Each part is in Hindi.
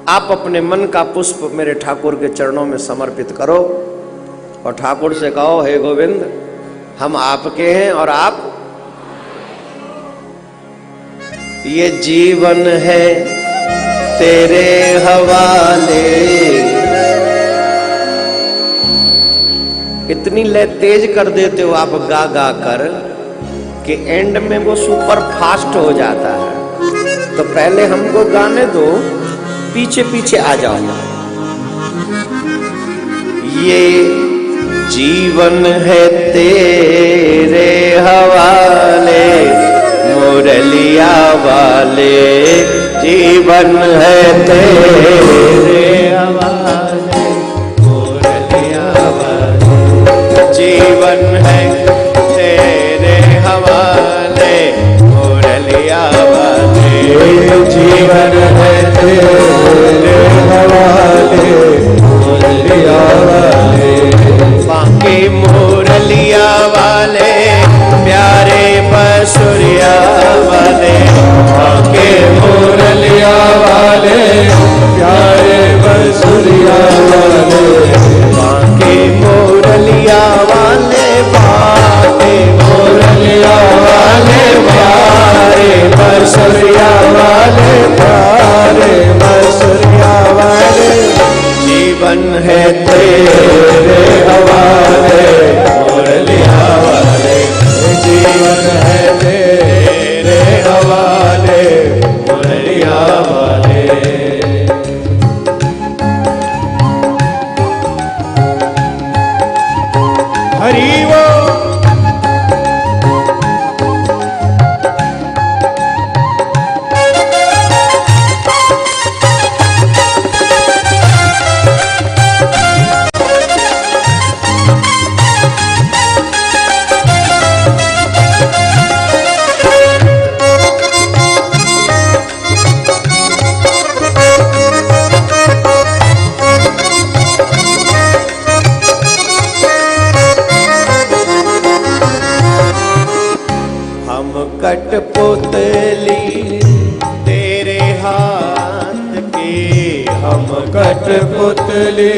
आप अपने मन का पुष्प मेरे ठाकुर के चरणों में समर्पित करो और ठाकुर से कहो, हे गोविंद, हम आपके हैं और आप, ये जीवन है तेरे हवाले। इतनी लय तेज कर देते हो आप गा गा कर कि एंड में वो सुपर फास्ट हो जाता है। तो पहले हमको गाने दो, पीछे पीछे आ जाओ। ये जीवन है तेरे हवाले, मुरलिया वाले, जीवन है तेरे हवाले, मुरलिया वाले, जीवन है तेरे हवाले, मुरलिया वाले, जीवन है तेरे हवाले, मुरलिया वाले। बांके मुरलिया वाले, प्यारे बसुरिया वाले, बांके मुरलिया वाले, प्यारे बसुरिया वाले, बांके मुरलिया वाले, बांके मुरलिया वाले, प्यारे बसुरिया वाले, प्यारे बसुरिया वाले, जीवन है तेरे हवाले, मुरलिया वाले, जीवन है तेरे हवाले, मुरलिया वाले। हरि वो कठपुतली तेरे हाथ की, हम कठपुतली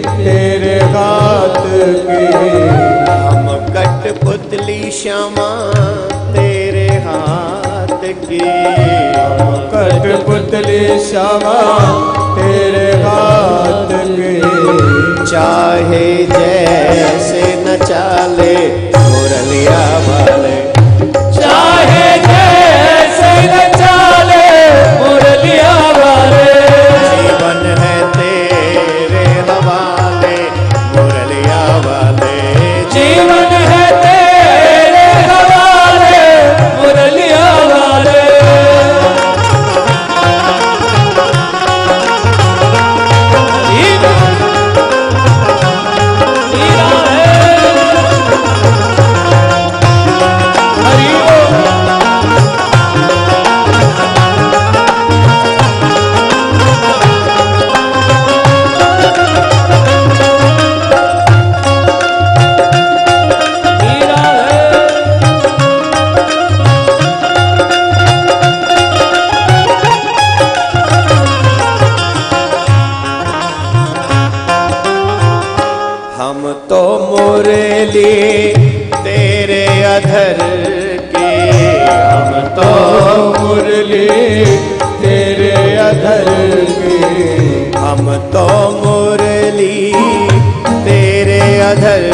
तेरे हाथ की, हम कठपुतली श्यामा तेरे हाथ की, हम कठपुतली श्यामा तेरे हाथ की, चाहे जैसे न चाले मुरलिया वाले, चाहे जैसे न चाले मुरलिया वाले, जीवन है तेरे हवाले, मुरलिया वाले, जीवन है तेरे हवाले, मुरलिया वाले। हम तो मुरली तेरे अधर के, हम तो मुरली तेरे अधर के, हम तो मुरली तेरे अधर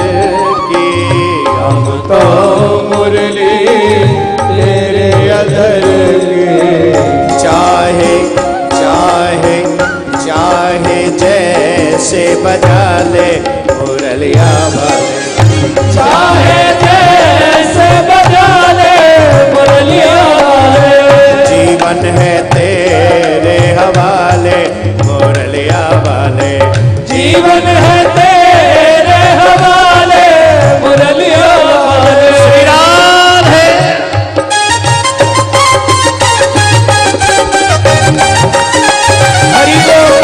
की, हम तो मुरली तेरे अधर की, चाहे चाहे चाहे जैसे बजा ले मुरलिया वाले, चाहे जैसे बजा ले मुरलिया वाले, जीवन है तेरे हवाले, मुरलिया वाले, जीवन है तेरे हवाले, मुरलिया वाले। श्री राधे। हरि बोल।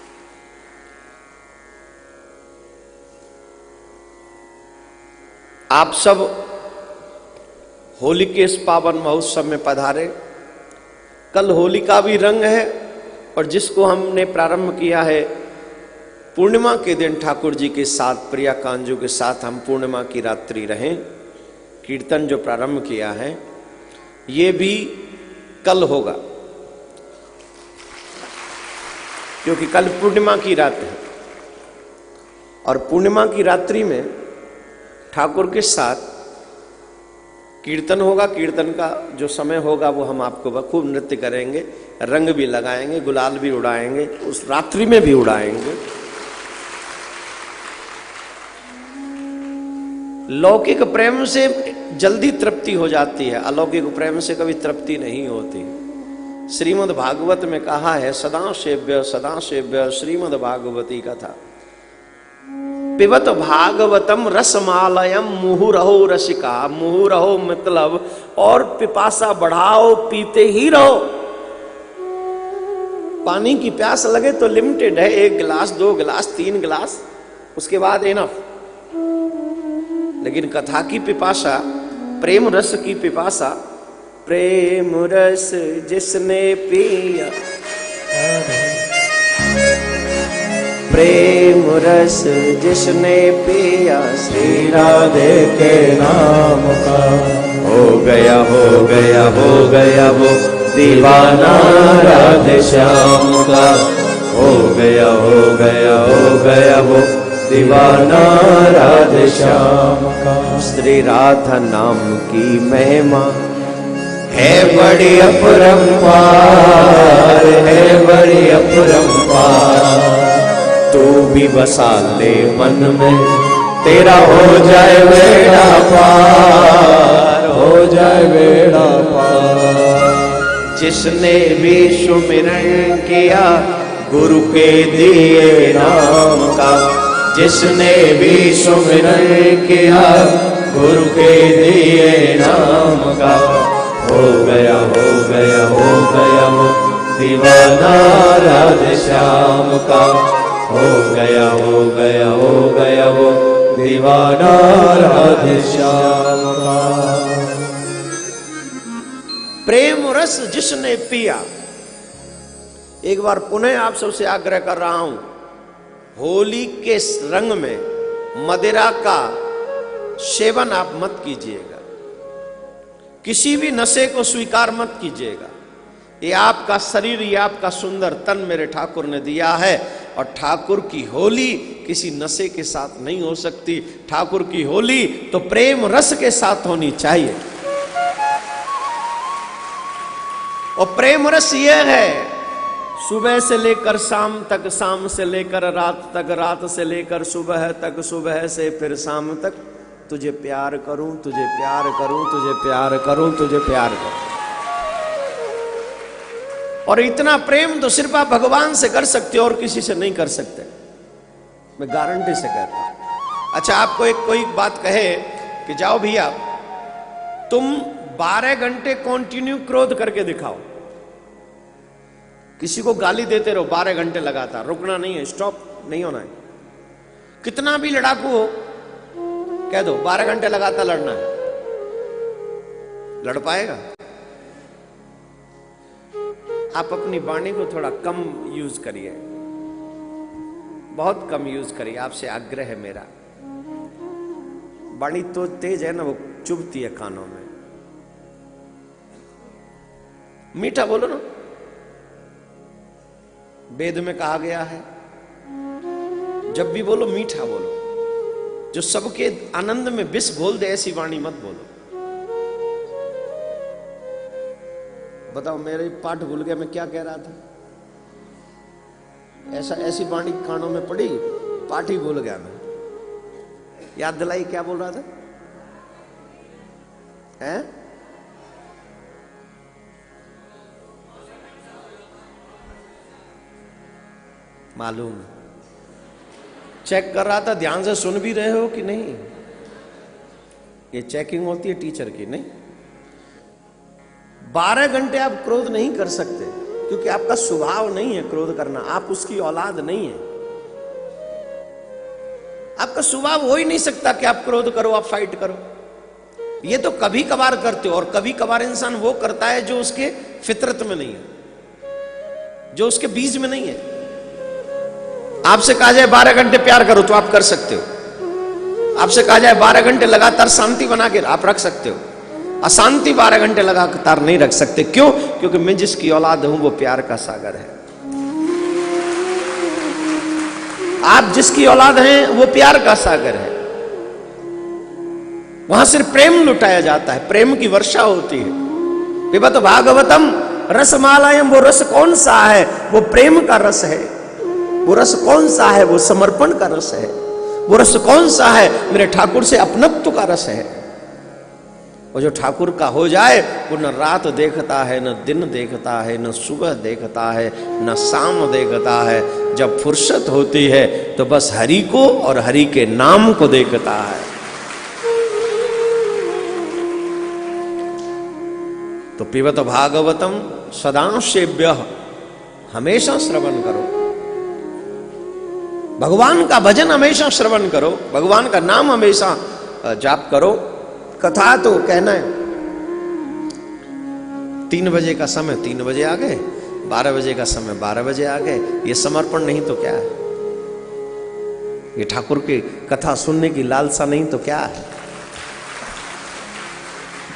आप सब होली के इस पावन महोत्सव में पधारे। कल होली का भी रंग है और जिसको हमने प्रारंभ किया है पूर्णिमा के दिन ठाकुर जी के साथ, प्रिया कांजू के साथ हम पूर्णिमा की रात्रि रहें। कीर्तन जो प्रारंभ किया है ये भी कल होगा, क्योंकि कल पूर्णिमा की रात है और पूर्णिमा की रात्रि में ठाकुर के साथ कीर्तन होगा। कीर्तन का जो समय होगा वो हम आपको खूब नृत्य करेंगे, रंग भी लगाएंगे, गुलाल भी उड़ाएंगे, उस रात्रि में भी उड़ाएंगे। लौकिक प्रेम से जल्दी तृप्ति हो जाती है, अलौकिक प्रेम से कभी तृप्ति नहीं होती। श्रीमद् भागवत में कहा है सदा सेव्य श्रीमद् भागवती कथा पिबत भागवतम रसमालयम मुहुरहो रसिका। मुहुरहो मतलब और पिपासा बढ़ाओ, पीते ही रहो। पानी की प्यास लगे तो लिमिटेड है, 1 गिलास 2 गिलास 3 गिलास, उसके बाद इनफ। लेकिन कथा की पिपासा, प्रेम रस की पिपासा, प्रेम रस जिसने पिया, प्रेम रस जिसने पिया, श्री राधे के नाम का हो गया हो गया हो गया वो दीवाना राधे श्याम का। हो गया हो गया हो गया वो दीवाना राधे श्याम का। श्री राधा नाम की महिमा है बड़ी अपरंपार, है बड़ी अपरंपार। तू भी बसा ले मन में, तेरा हो जाए बेड़ा पार, हो जाए बेड़ा पार। जिसने भी सुमिरन किया गुरु के दिए नाम का, जिसने भी सुमिरन किया गुरु के दिए नाम का, हो गया हो गया हो गया वो दीवाना राधे श्याम का। हो गया हो गया हो गया वो दीवाना राधे श्याम का। प्रेम रस जिसने पिया। एक बार पुनः आप सबसे आग्रह कर रहा हूं, होली के रंग में मदिरा का सेवन आप मत कीजिएगा, किसी भी नशे को स्वीकार मत कीजिएगा। ये आपका शरीर, ये आपका सुंदर तन मेरे ठाकुर ने दिया है और ठाकुर की होली किसी नशे के साथ नहीं हो सकती। ठाकुर की होली तो प्रेम रस के साथ होनी चाहिए। और प्रेम रस ये है, सुबह से लेकर शाम तक, शाम से लेकर रात तक, रात से लेकर सुबह तक, सुबह से फिर शाम तक, तुझे प्यार करूं, तुझे प्यार करूं, तुझे प्यार करूं, तुझे प्यार करूं। और इतना प्रेम तो सिर्फ आप भगवान से कर सकते हो और किसी से नहीं कर सकते, मैं गारंटी से कहता हूं। अच्छा, आपको कोई बात कहे कि जाओ भैया तुम 12 घंटे कंटिन्यू क्रोध करके दिखाओ, किसी को गाली देते रहो 12 घंटे लगातार, रुकना नहीं है, स्टॉप नहीं होना है। कितना भी लड़ाकू हो कह दो 12 घंटे लगातार लड़ना है, लड़ पाएगा? आप अपनी वाणी को थोड़ा कम यूज करिए, बहुत कम यूज करिए, आपसे आग्रह है मेरा। वाणी तो तेज है ना, वो चुभती है कानों में। मीठा बोलो ना, वेद में कहा गया है जब भी बोलो मीठा बोलो। जो सबके आनंद में विष घोल दे ऐसी वाणी मत बोलो। बताओ, मेरे पाठ भूल गया, मैं क्या कह रहा था? ऐसी वाणी कानों में पड़ी, पाठ ही भूल गया मैं। याद दिलाई, क्या बोल रहा था? हैं? मालूम, चेक कर रहा था, ध्यान से सुन भी रहे हो कि नहीं? ये चेकिंग होती है टीचर की, नहीं? 12 घंटे आप क्रोध नहीं कर सकते क्योंकि आपका स्वभाव नहीं है क्रोध करना, आप उसकी औलाद नहीं है। आपका स्वभाव हो ही नहीं सकता कि आप क्रोध करो, आप फाइट करो। ये तो कभी कभार करते हो, और कभी कभार इंसान वो करता है जो उसके फितरत में नहीं है, जो उसके बीज में नहीं है। आपसे कहा जाए 12 घंटे प्यार करो तो आप कर सकते हो। आपसे कहा जाए 12 घंटे लगातार शांति बना के आप रख सकते हो। अशांति 12 घंटे लगातार नहीं रख सकते। क्यों? क्योंकि मैं जिसकी औलाद हूं वो प्यार का सागर है। आप जिसकी औलाद हैं वो प्यार का सागर है। वहां सिर्फ प्रेम लुटाया जाता है, प्रेम की वर्षा होती है। पिबत भागवतम रसमालयम, वो रस कौन सा है? वो प्रेम का रस है। वो रस कौन सा है? वो समर्पण का रस है। वो रस कौन सा है? मेरे ठाकुर से अपनत्व का रस है। वो जो ठाकुर का हो जाए वो न रात देखता है, न दिन देखता है, न सुबह देखता है, न शाम देखता है। जब फुर्सत होती है तो बस हरि को और हरि के नाम को देखता है। तो पिबत भागवतम सदा सेव्यः, हमेशा श्रवण करो भगवान का भजन, हमेशा श्रवण करो भगवान का नाम, हमेशा जाप करो। कथा तो कहना है 3 बजे का समय 3 बजे आ गए, 12 बजे का समय 12 बजे आ गए। ये समर्पण नहीं तो क्या है? ये ठाकुर की कथा सुनने की लालसा नहीं तो क्या है?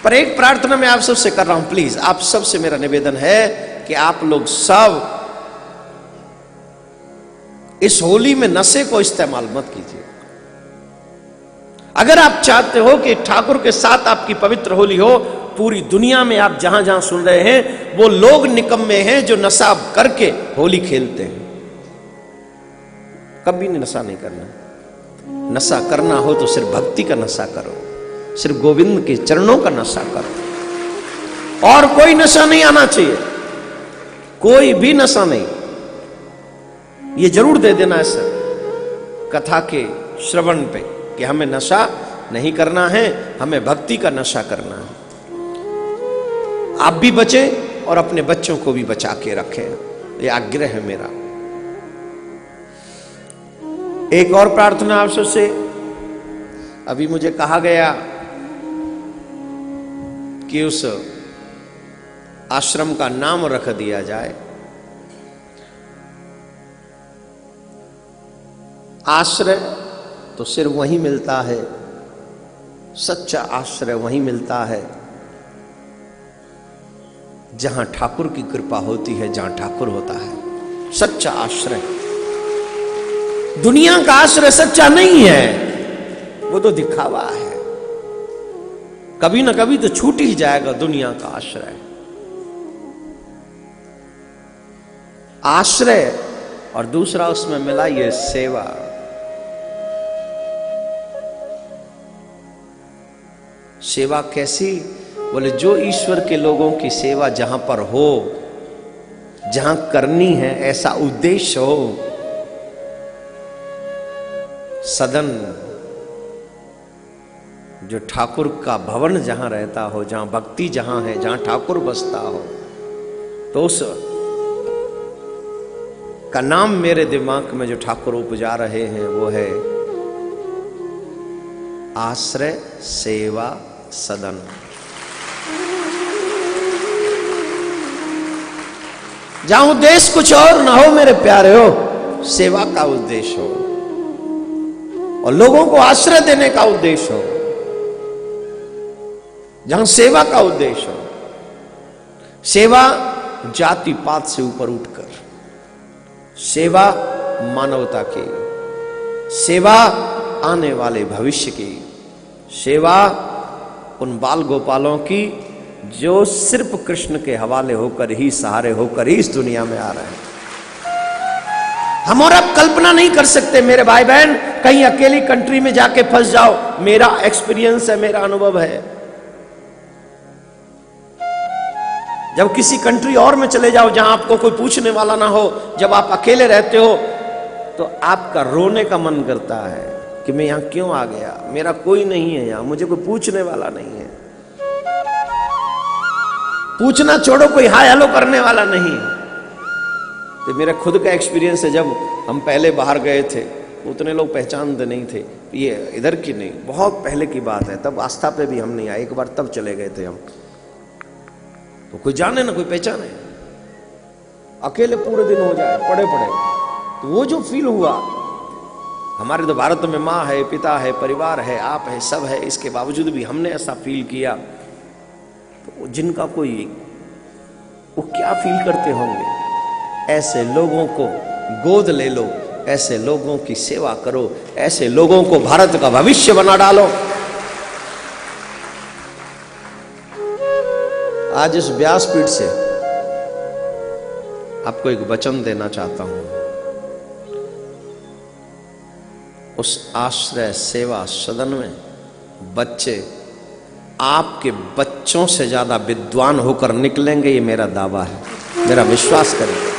पर एक प्रार्थना मैं आप सबसे कर रहा हूं, प्लीज आप सबसे मेरा निवेदन है कि आप लोग सब इस होली में नशे को इस्तेमाल मत कीजिए। अगर आप चाहते हो कि ठाकुर के साथ आपकी पवित्र होली हो, पूरी दुनिया में आप जहां जहां सुन रहे हैं वो लोग निकम्मे हैं जो नशा करके होली खेलते हैं। कभी नशा नहीं करना। नशा करना हो तो सिर्फ भक्ति का नशा करो, सिर्फ गोविंद के चरणों का नशा करो, और कोई नशा नहीं आना चाहिए, कोई भी नशा नहीं। ये जरूर दे देना है सर कथा के श्रवण पे कि हमें नशा नहीं करना है, हमें भक्ति का नशा करना है। आप भी बचें और अपने बच्चों को भी बचा के रखें, ये आग्रह है मेरा। एक और प्रार्थना आप सबसे, अभी मुझे कहा गया कि उस आश्रम का नाम रख दिया जाए। आश्रय तो सिर्फ वहीं मिलता है, सच्चा आश्रय वहीं मिलता है जहां ठाकुर की कृपा होती है, जहां ठाकुर होता है। सच्चा आश्रय, दुनिया का आश्रय सच्चा नहीं है, वो तो दिखावा है। कभी ना कभी तो छूट ही जाएगा दुनिया का आश्रय। आश्रय और दूसरा उसमें मिला ये सेवा। सेवा कैसी? बोले जो ईश्वर के लोगों की सेवा जहां पर हो, जहां करनी है, ऐसा उद्देश्य हो। सदन जो ठाकुर का भवन जहां रहता हो, जहां भक्ति जहां है, जहां ठाकुर बसता हो, तो उस का नाम मेरे दिमाग में जो ठाकुर उपजा रहे हैं वो है आश्रय सेवा सदन। जहां उद्देश्य कुछ और ना हो मेरे प्यारे हो, सेवा का उद्देश्य हो और लोगों को आश्रय देने का उद्देश्य हो, जहां सेवा का उद्देश्य हो। सेवा जाति पात से ऊपर उठकर, सेवा मानवता की, सेवा आने वाले भविष्य की, सेवा उन बाल गोपालों की जो सिर्फ कृष्ण के हवाले होकर ही, सहारे होकर ही इस दुनिया में आ रहे हैं। हम और अब कल्पना नहीं कर सकते मेरे भाई बहन, कहीं अकेली कंट्री में जाके फंस जाओ। मेरा एक्सपीरियंस है, मेरा अनुभव है। जब किसी कंट्री और में चले जाओ जहां आपको कोई पूछने वाला ना हो, जब आप अकेले रहते हो, तो आपका रोने का मन करता है कि मैं यहां क्यों आ गया, मेरा कोई नहीं है यहां, मुझे कोई पूछने वाला नहीं है। पूछना छोड़ो, कोई हाय हेलो करने वाला नहीं। तो मेरा खुद का एक्सपीरियंस है, जब हम पहले बाहर गए थे उतने लोग पहचानते नहीं थे, ये इधर की नहीं, बहुत पहले की बात है, तब आस्था पे भी हम नहीं आए, एक बार तब चले गए थे हम, तो कोई जाने ना कोई पहचाने, अकेले पूरे दिन हो जाए पड़े पड़े, तो वो जो फील हुआ, हमारे तो भारत में माँ है, पिता है, परिवार है, आप है, सब है, इसके बावजूद भी हमने ऐसा फील किया, तो जिनका कोई, वो क्या फील करते होंगे। ऐसे लोगों को गोद ले लो, ऐसे लोगों की सेवा करो, ऐसे लोगों को भारत का भविष्य बना डालो। आज इस व्यासपीठ से आपको एक वचन देना चाहता हूं। उस आश्रय सेवा सदन में बच्चे आपके बच्चों से ज्यादा विद्वान होकर निकलेंगे, ये मेरा दावा है, मेरा विश्वास करिए।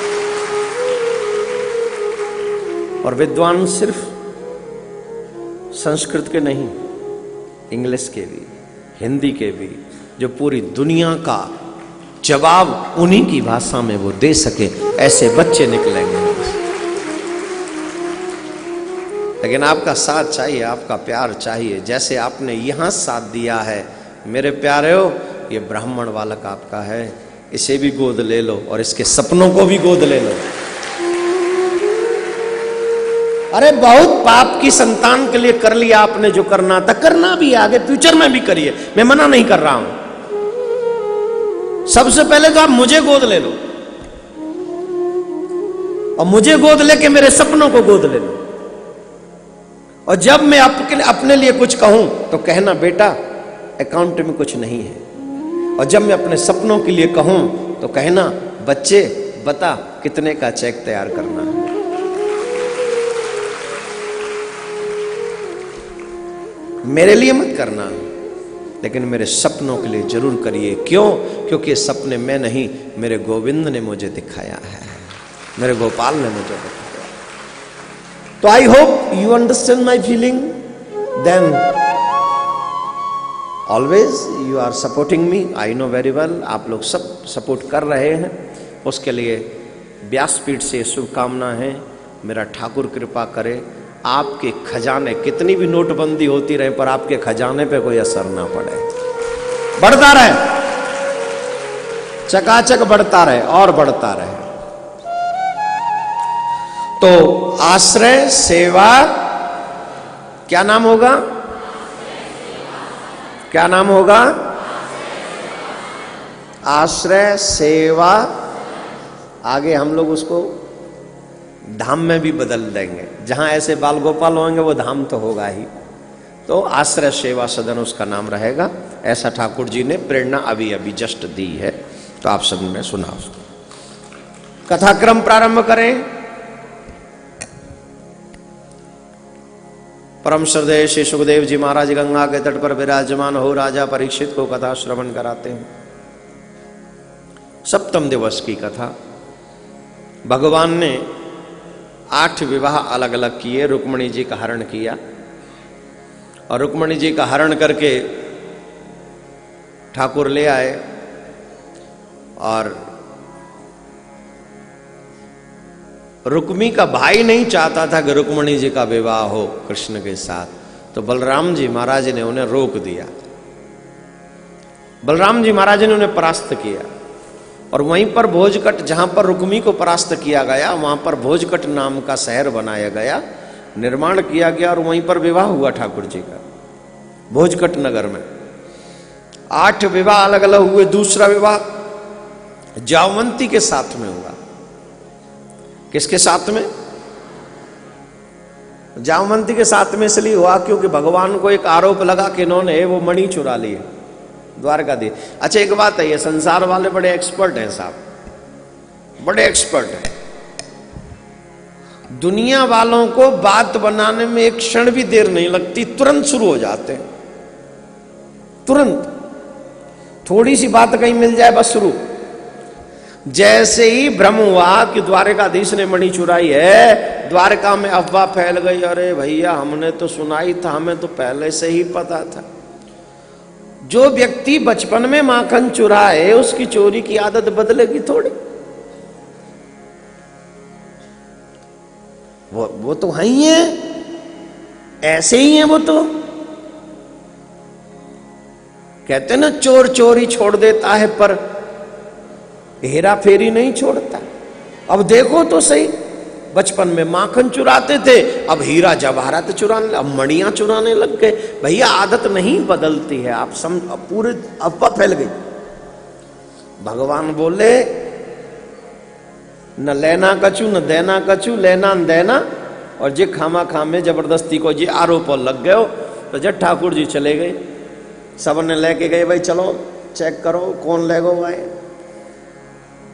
और विद्वान सिर्फ संस्कृत के नहीं, इंग्लिश के भी, हिंदी के भी, जो पूरी दुनिया का जवाब उन्हीं की भाषा में वो दे सके, ऐसे बच्चे निकलेंगे। लेकिन आपका साथ चाहिए, आपका प्यार चाहिए, जैसे आपने यहां साथ दिया है। मेरे प्यारे हो, ये ब्राह्मण बालक आपका है, इसे भी गोद ले लो और इसके सपनों को भी गोद ले लो। अरे बहुत पाप की संतान के लिए कर लिया आपने जो करना था, करना भी आगे फ्यूचर में भी करिए, मैं मना नहीं कर रहा हूं। सबसे पहले तो आप मुझे गोद ले लो, और मुझे गोद लेके मेरे सपनों को गोद ले लो। और जब मैं अपने लिए कुछ कहूं तो कहना बेटा अकाउंट में कुछ नहीं है, और जब मैं अपने सपनों के लिए कहूं तो कहना बच्चे बता कितने का चेक तैयार करना है। मेरे लिए मत करना, लेकिन मेरे सपनों के लिए जरूर करिए। क्यों? क्योंकि सपने मैं नहीं, मेरे गोविंद ने मुझे दिखाया है, मेरे गोपाल ने मुझे दिखाया। तो I hope you understand my feeling, then always you are supporting me, I know very well. आप लोग सब सपोर्ट कर रहे हैं, उसके लिए व्यासपीठ से शुभकामना है। मेरा ठाकुर कृपा करे, आपके खजाने, कितनी भी नोटबंदी होती रहे पर आपके खजाने पे कोई असर ना पड़े, बढ़ता रहे, चकाचक बढ़ता रहे और बढ़ता रहे। तो आश्रय सेवा, क्या नाम होगा? क्या नाम होगा? आश्रय सेवा। आगे हम लोग उसको धाम में भी बदल देंगे, जहां ऐसे बाल गोपाल होंगे वो धाम तो होगा ही। तो आश्रय सेवा सदन उसका नाम रहेगा। ऐसा ठाकुर जी ने प्रेरणा अभी अभी जस्ट दी है, तो आप सबने सुना उसको। कथाक्रम प्रारंभ करें। परम श्रद्धेय श्री सुखदेव जी महाराज गंगा के तट पर विराजमान हो राजा परीक्षित को कथा श्रवण कराते हैं। सप्तम दिवस की कथा। भगवान ने 8 विवाह अलग अलग किए। रुक्मणी जी का हरण किया, और रुक्मणी जी का हरण करके ठाकुर ले आए, और रुक्मी का भाई नहीं चाहता था कि रुक्मणी जी का विवाह हो कृष्ण के साथ, तो बलराम जी महाराज ने उन्हें रोक दिया। बलराम जी महाराज ने उन्हें परास्त किया, और वहीं पर भोजकट, जहां पर रुक्मी को परास्त किया गया, वहां पर भोजकट नाम का शहर बनाया गया, निर्माण किया गया, और वहीं पर विवाह हुआ ठाकुर जी का भोजकट नगर में। 8 विवाह अलग अलग हुए। दूसरा विवाह जामवंती के साथ में हुआ। किसके साथ में? जामवंती के साथ में इसलिए हुआ क्योंकि भगवान को एक आरोप लगा कि इन्होंने वो मणि चुरा लिए द्वारकाधीश। अच्छा एक बात है, ये संसार वाले बड़े एक्सपर्ट हैं साहब, बड़े एक्सपर्ट हैं। दुनिया वालों को बात बनाने में एक क्षण भी देर नहीं लगती, तुरंत शुरू हो जाते हैं, तुरंत। थोड़ी सी बात कहीं मिल जाए बस शुरू। जैसे ही भ्रम हुआ कि द्वारकाधीश ने मणि चुराई है, द्वारका में अफवाह फैल गई, अरे भैया हमने तो सुना ही था, हमें तो पहले से ही पता था। जो व्यक्ति बचपन में माखन चुराए उसकी चोरी की आदत बदलेगी थोड़ी। वो तो है ही है। ऐसे ही है वो तो। कहते ना चोर चोरी छोड़ देता है पर हेरा फेरी नहीं छोड़ता। अब देखो तो सही, बचपन में माखन चुराते थे, अब हीरा जवाहरात चुराने, अब मणियां चुराने लग गए। भैया आदत नहीं बदलती है, आप पूरे अफवाह फैल गई। भगवान बोले न लेना कछु न देना कछु, लेना न देना, और जे खामा खामे जबरदस्ती को जे आरोप लग गए। तो जब ठाकुर जी चले गए, सबने लेके गए, भाई चलो चेक करो कौन ले गो आए।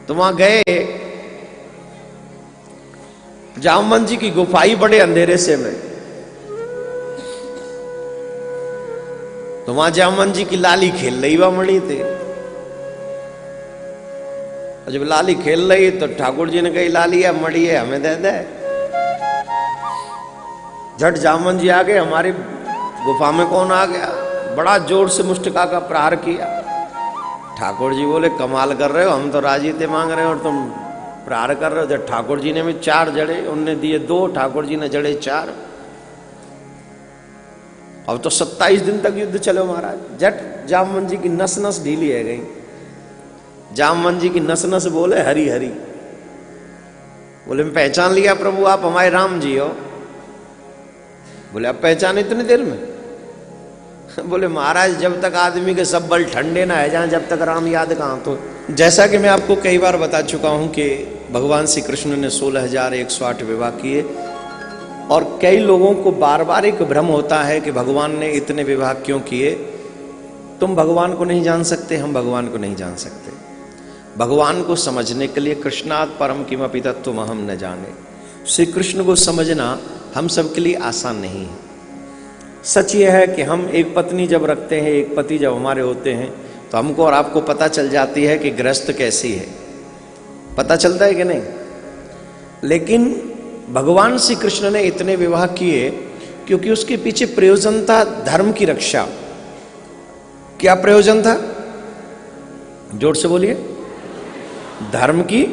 तो वहां गए, जामवन जी की गुफाई बड़े अंधेरे से में, तो वहां जामवन जी की लाली खेल रही वह मणि थे। जब लाली खेल रही तो ठाकुर जी ने कही लाली है मणि है हमें दे दे। झट जामवन जी आ गए, हमारी गुफा में कौन आ गया, बड़ा जोर से मुष्टिका का प्रहार किया। ठाकुर जी बोले कमाल कर रहे हो, हम तो राजीते मांग रहे हो और तुम प्रहार कर रहे हो। जब ठाकुर जी ने भी 4 जड़े, उनने दिए 2, ठाकुर जी ने जड़े 4। अब तो 27 दिन तक युद्ध चलो महाराज। जट जामवन जी की नस नस ढीली है गई। जामवन जी की नस नस बोले हरी हरी। बोले मैं पहचान लिया प्रभु, आप हमारे राम जी हो। बोले अब पहचान इतनी देर में? बोले महाराज जब तक आदमी के सब बल ठंडे ना है जाए, जब तक राम याद कहां। तो जैसा कि मैं आपको कई बार बता चुका हूं कि भगवान श्री कृष्ण ने 16,108 विवाह किए, और कई लोगों को बार बार एक भ्रम होता है कि भगवान ने इतने विवाह क्यों किए। तुम भगवान को नहीं जान सकते, हम भगवान को नहीं जान सकते। भगवान को समझने के लिए कृष्णात् परम किमपि तत्त्वमहं न जाने, श्री कृष्ण को समझना हम सबके लिए आसान नहीं है। सच यह है कि हम एक पत्नी जब रखते हैं, एक पति जब हमारे होते हैं, तो हमको और आपको पता चल जाती है कि गृहस्थ कैसी है, पता चलता है कि नहीं। लेकिन भगवान श्री कृष्ण ने इतने विवाह किए क्योंकि उसके पीछे प्रयोजन था धर्म की रक्षा। क्या प्रयोजन था? जोर से बोलिए। धर्म की।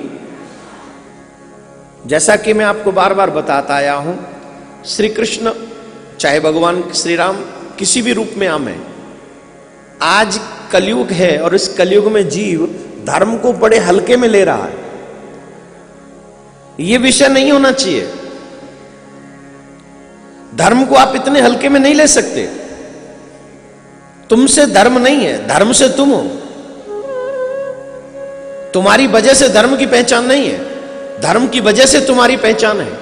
जैसा कि मैं आपको बार बार बताता आया हूं, श्री कृष्ण चाहे भगवान श्री राम किसी भी रूप में आए, आज कलयुग है और इस कलयुग में जीव धर्म को बड़े हल्के में ले रहा है। यह विषय नहीं होना चाहिए। धर्म को आप इतने हल्के में नहीं ले सकते। तुमसे धर्म नहीं है, धर्म से तुम हो। तुम्हारी वजह से धर्म की पहचान नहीं है, धर्म की वजह से तुम्हारी पहचान है।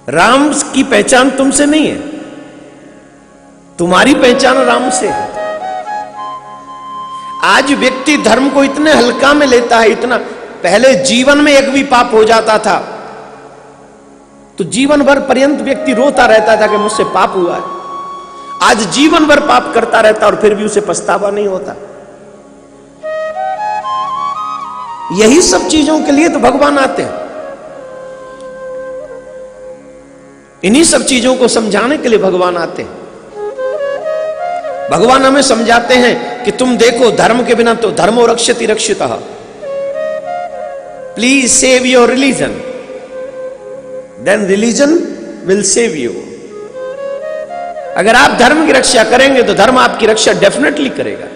राम की पहचान तुमसे नहीं है, तुम्हारी पहचान राम से है। आज व्यक्ति धर्म को इतने हल्का में लेता है, इतना। पहले जीवन में एक भी पाप हो जाता था तो जीवन भर पर्यंत व्यक्ति रोता रहता था कि मुझसे पाप हुआ है। आज जीवन भर पाप करता रहता और फिर भी उसे पछतावा नहीं होता। यही सब चीजों के लिए तो भगवान आते हैं। इन्हीं सब चीजों को समझाने के लिए भगवान आते हैं। भगवान हमें समझाते हैं कि तुम देखो, धर्म के बिना तो धर्मो रक्षति रक्षितः। Please save your religion, then religion will save you. अगर आप धर्म की रक्षा करेंगे तो धर्म आपकी रक्षा डेफिनेटली करेगा।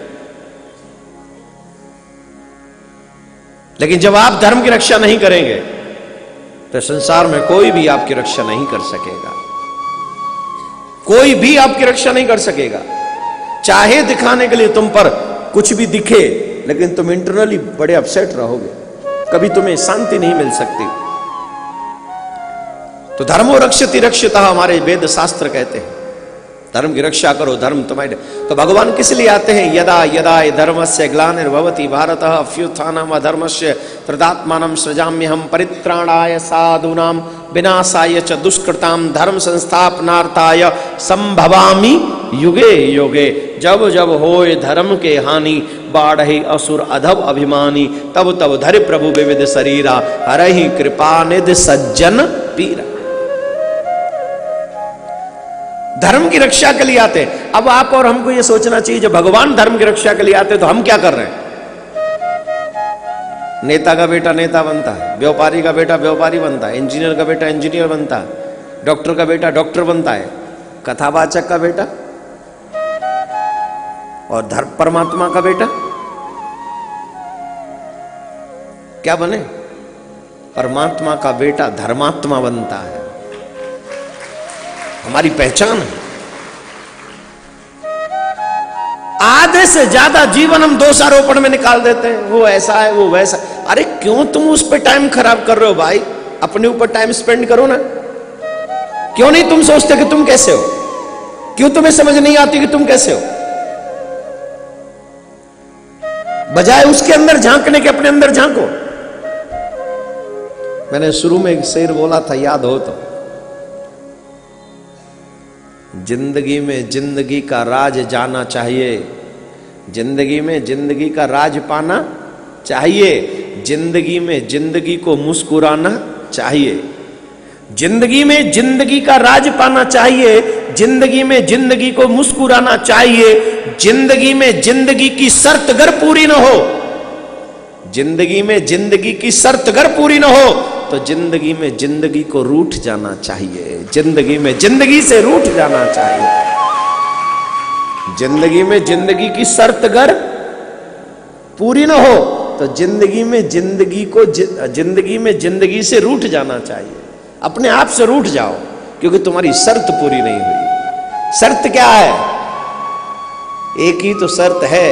लेकिन जब आप धर्म की रक्षा नहीं करेंगे तो संसार में कोई भी आपकी रक्षा नहीं कर सकेगा। कोई भी आपकी रक्षा नहीं कर सकेगा। चाहे दिखाने के लिए तुम पर कुछ भी दिखे, लेकिन तुम इंटरनली बड़े अपसेट रहोगे, कभी तुम्हें शांति नहीं मिल सकती। तो धर्मो रक्षति रक्षितः हमारे वेद शास्त्र कहते हैं, धर्म की रक्षा करो, धर्म तुम्हारे। तो भगवान किस लिए आते हैं? यदा यदा धर्मस्य ग्लानिर्भवति भारतः अभ्युत्थानम् अधर्मस्य तदात्मानं सृजाम्यहं परित्राणाय साधूनां विनाशाय च दुष्कृतां धर्म संस्थापनार्थाय संभवामि युगे युगे। जब जब होए धर्म के हानि, बाढ़हि असुर अधव अभिमानी, तब तब धरि प्रभु विविध शरीरा, हरहि कृपा निधि सज्जन पीरा। धर्म की रक्षा के लिए आते हैं। अब आप और हमको यह सोचना चाहिए, जब भगवान धर्म की रक्षा के लिए आते हैं तो हम क्या कर रहे हैं? नेता का बेटा नेता बनता है, व्यापारी का बेटा व्यापारी बनता है, इंजीनियर का बेटा इंजीनियर बनता है, डॉक्टर का बेटा डॉक्टर बनता है, कथावाचक का बेटा, और धर्म परमात्मा का बेटा क्या बने? परमात्मा का बेटा धर्मात्मा बनता है। हमारी पहचान है। आधे से ज्यादा जीवन हम दोषारोपण में निकाल देते हैं, वो ऐसा है, वो वैसा। अरे क्यों तुम उस पर टाइम खराब कर रहे हो भाई? अपने ऊपर टाइम स्पेंड करो ना। क्यों नहीं तुम सोचते कि तुम कैसे हो? क्यों तुम्हें समझ नहीं आती कि तुम कैसे हो? बजाय उसके अंदर झांकने के अपने अंदर झांको। मैंने शुरू में एक शेर बोला था, याद हो तो, जिंदगी में जिंदगी का राज जाना चाहिए, जिंदगी में जिंदगी का राज पाना चाहिए, जिंदगी में जिंदगी को मुस्कुराना चाहिए, जिंदगी में जिंदगी का राज पाना चाहिए, जिंदगी में जिंदगी को मुस्कुराना चाहिए, जिंदगी में जिंदगी की शर्त अगर पूरी न हो, जिंदगी में जिंदगी की शर्त अगर पूरी न हो तो जिंदगी में जिंदगी को रूठ जाना चाहिए, जिंदगी में जिंदगी से रूठ जाना चाहिए। जिंदगी में जिंदगी की शर्त अगर पूरी न हो तो जिंदगी में जिंदगी को जिंदगी में जिंदगी से रूठ जाना चाहिए। अपने आप से रूठ जाओ क्योंकि तुम्हारी शर्त पूरी नहीं हुई। शर्त क्या है? एक ही तो शर्त है,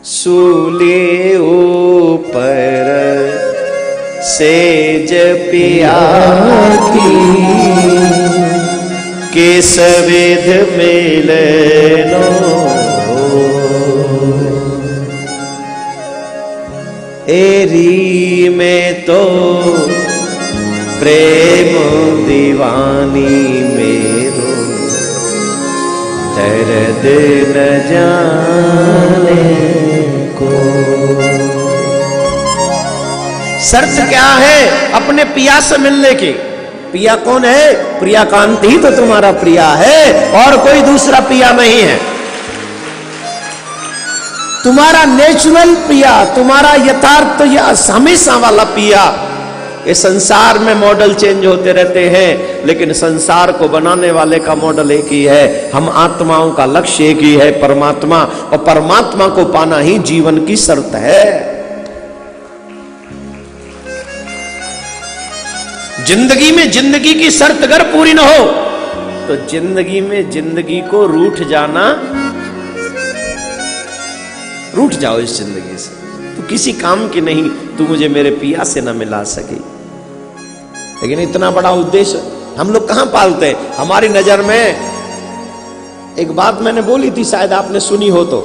सूले ऊपर सेज पिया की किस विध मिलनो, एरी में तो प्रेम दीवानी मेरो, दर्द न जाने को। शर्त क्या है? अपने पिया से मिलने की। पिया कौन है? प्रिया कांति ही तो तुम्हारा प्रिया है, और कोई दूसरा पिया नहीं है। तुम्हारा नेचुरल पिया, तुम्हारा यथार्थ या हमेशा वाला पिया। ये संसार में मॉडल चेंज होते रहते हैं, लेकिन संसार को बनाने वाले का मॉडल एक ही है। हम आत्माओं का लक्ष्य एक ही है, परमात्मा, और परमात्मा को पाना ही जीवन की शर्त है। जिंदगी में जिंदगी की शर्त अगर पूरी न हो तो जिंदगी में जिंदगी को रूठ जाना, रूठ जाओ इस जिंदगी से। तू किसी काम की नहीं, तू मुझे मेरे पिया से न मिला सकी। लेकिन इतना बड़ा उद्देश्य हम लोग कहां पालते हैं? हमारी नजर में एक बात मैंने बोली थी, शायद आपने सुनी हो तो,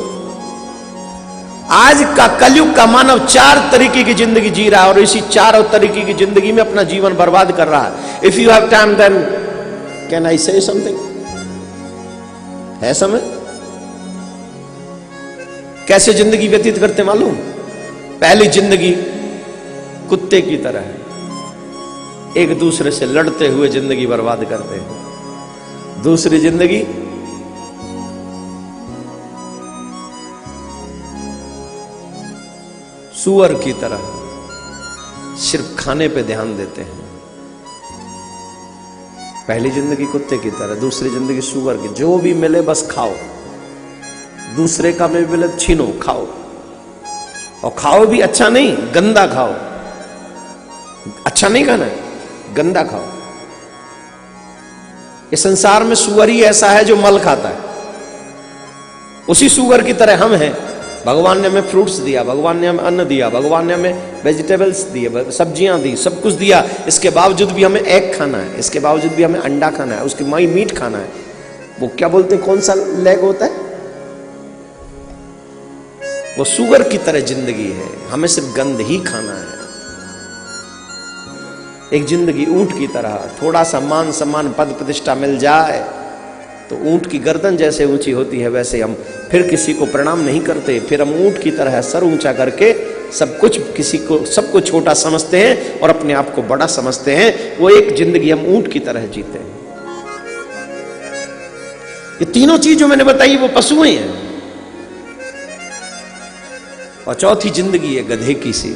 आज का कलयुग का मानव 4 तरीके की जिंदगी जी रहा है और इसी 4 तरीके की जिंदगी में अपना जीवन बर्बाद कर रहा है। If you have time then can I say something? है समय? कैसे जिंदगी व्यतीत करते मालूम? पहली जिंदगी कुत्ते की तरह है, एक दूसरे से लड़ते हुए जिंदगी बर्बाद करते हैं। दूसरी जिंदगी सूअर की तरह सिर्फ खाने पे ध्यान देते हैं। पहली जिंदगी कुत्ते की तरह, दूसरी जिंदगी सूअर की, जो भी मिले बस खाओ, दूसरे का भी मिले छीनो खाओ, और खाओ भी अच्छा नहीं, गंदा खाओ। अच्छा नहीं खाना है, गंदा खाओ। ये संसार में सूअर ही ऐसा है जो मल खाता है। उसी सूअर की तरह हम हैं। भगवान ने हमें फ्रूट्स दिया, भगवान ने हमें अन्न दिया, भगवान ने हमें वेजिटेबल्स दिए, सब्जियां दी, सब कुछ दिया। इसके बावजूद भी हमें एग खाना है, इसके बावजूद भी हमें अंडा खाना है, उसकी माई मीट खाना है। वो क्या बोलते हैं, कौन सा लेग होता है? वो सुअर की तरह जिंदगी है, हमें सिर्फ गंद ही खाना है। एक जिंदगी ऊंट की तरह, थोड़ा सा मान सम्मान पद प्रतिष्ठा मिल जाए तो ऊंट की गर्दन जैसे ऊंची होती है, वैसे हम फिर किसी को प्रणाम नहीं करते। फिर हम ऊंट की तरह सर ऊंचा करके सब कुछ, किसी को, सबको छोटा समझते हैं और अपने आप को बड़ा समझते हैं। वो एक जिंदगी हम ऊंट की तरह जीते हैं। ये तीनों चीज जो मैंने बताई वो पशु ही हैं। और चौथी जिंदगी है गधे की सी।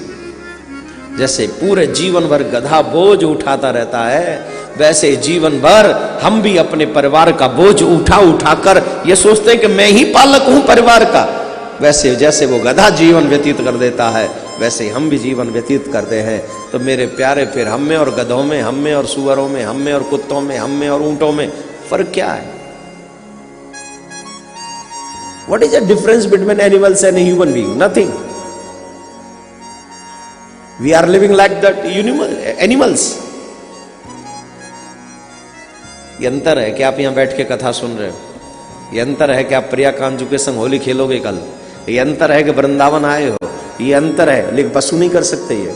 जैसे पूरे जीवन भर गधा बोझ उठाता रहता है, वैसे जीवन भर हम भी अपने परिवार का बोझ उठा उठाकर ये सोचते हैं कि मैं ही पालक हूं परिवार का। वैसे जैसे वो गधा जीवन व्यतीत कर देता है, वैसे हम भी जीवन व्यतीत करते हैं। तो मेरे प्यारे, फिर हम में और गधों में, हम में और सुअरों में, हम में और कुत्तों में, हम में और ऊंटों में फर्क क्या है? What is the difference between animals and human being? Nothing. We are living like that animals. ये अंतर है कि आप यहां बैठ के कथा सुन रहे हो, ये अंतर है कि आप प्रिया कांजू के संग होली खेलोगे कल, ये अंतर है कि वृंदावन आए हो, ये अंतर है, लेकिन पशु नहीं कर सकते ये।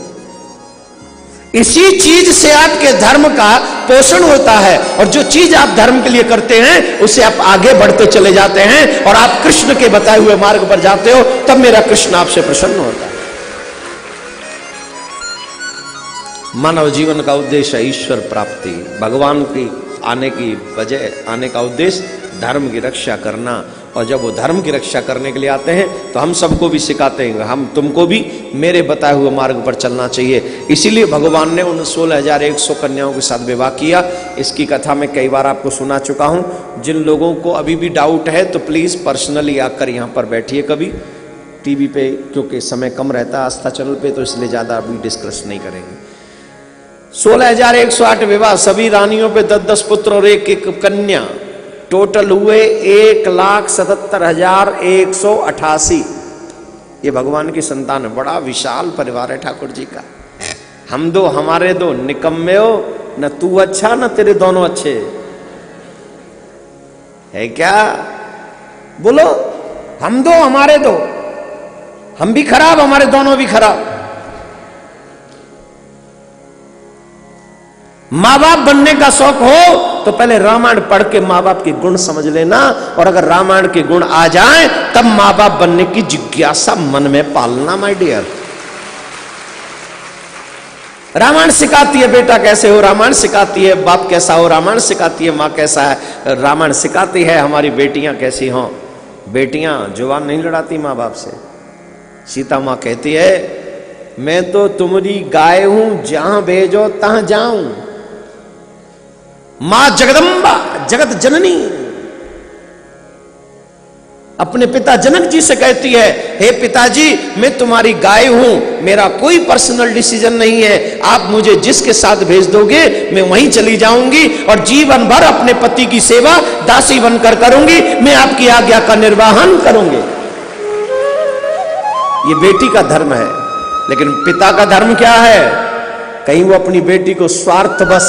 इसी चीज से आपके धर्म का पोषण होता है, और जो चीज आप धर्म के लिए करते हैं उससे आप आगे बढ़ते चले जाते हैं और आप कृष्ण के बताए हुए मार्ग पर जाते हो, तब मेरा कृष्ण आपसे प्रसन्न होता है। मानव जीवन का उद्देश्य है ईश्वर प्राप्ति, भगवान की आने की वजह, आने का उद्देश्य धर्म की रक्षा करना। और जब वो धर्म की रक्षा करने के लिए आते हैं तो हम सबको भी सिखाते हैं, हम तुमको भी मेरे बताए हुए मार्ग पर चलना चाहिए। इसीलिए भगवान ने उन 16,100 कन्याओं के साथ विवाह किया। इसकी कथा मैं कई बार आपको सुना चुका हूं। जिन लोगों को अभी भी डाउट है तो प्लीज पर्सनली आकर यहां पर बैठिए कभी, टीवी पे, क्योंकि समय कम रहता है आस्था चैनल पे, तो इसलिए ज्यादा अभी डिस्कस नहीं करेंगे। 16,108 विवाह, सभी रानियों पे 10-10 पुत्र और एक कन्या, टोटल हुए 1,77,188। ये भगवान की संतान है, बड़ा विशाल परिवार है ठाकुर जी का। हम दो हमारे दो, निकम्मे हो, न तू अच्छा न तेरे दोनों अच्छे, है क्या? बोलो, हम दो हमारे दो, हम भी खराब हमारे दोनों भी खराब। माँ बाप बनने का शौक हो तो पहले रामायण पढ़ के माँ बाप के गुण समझ लेना, और अगर रामायण के गुण आ जाएं तब माँ बाप बनने की जिज्ञासा मन में पालना माय डियर। रामायण सिखाती है बेटा कैसे हो, रामायण सिखाती है बाप कैसा हो, रामायण सिखाती है माँ कैसा है, रामायण सिखाती है हमारी बेटियां कैसी हों। बेटियां जुबान नहीं लड़ाती माँ बाप से। सीता माँ कहती है, मैं तो तुम्हारी गाय हूं, जहां भेजो तहां जाऊं। मां जगदम्बा, जगत जननी, अपने पिता जनक जी से कहती है, हे पिताजी मैं तुम्हारी गाय हूं, मेरा कोई पर्सनल डिसीजन नहीं है, आप मुझे जिसके साथ भेज दोगे मैं वहीं चली जाऊंगी और जीवन भर अपने पति की सेवा दासी बनकर करूंगी, मैं आपकी आज्ञा का निर्वहन करूंगी। ये बेटी का धर्म है। लेकिन पिता का धर्म क्या है? कहीं वो अपनी बेटी को स्वार्थ बस,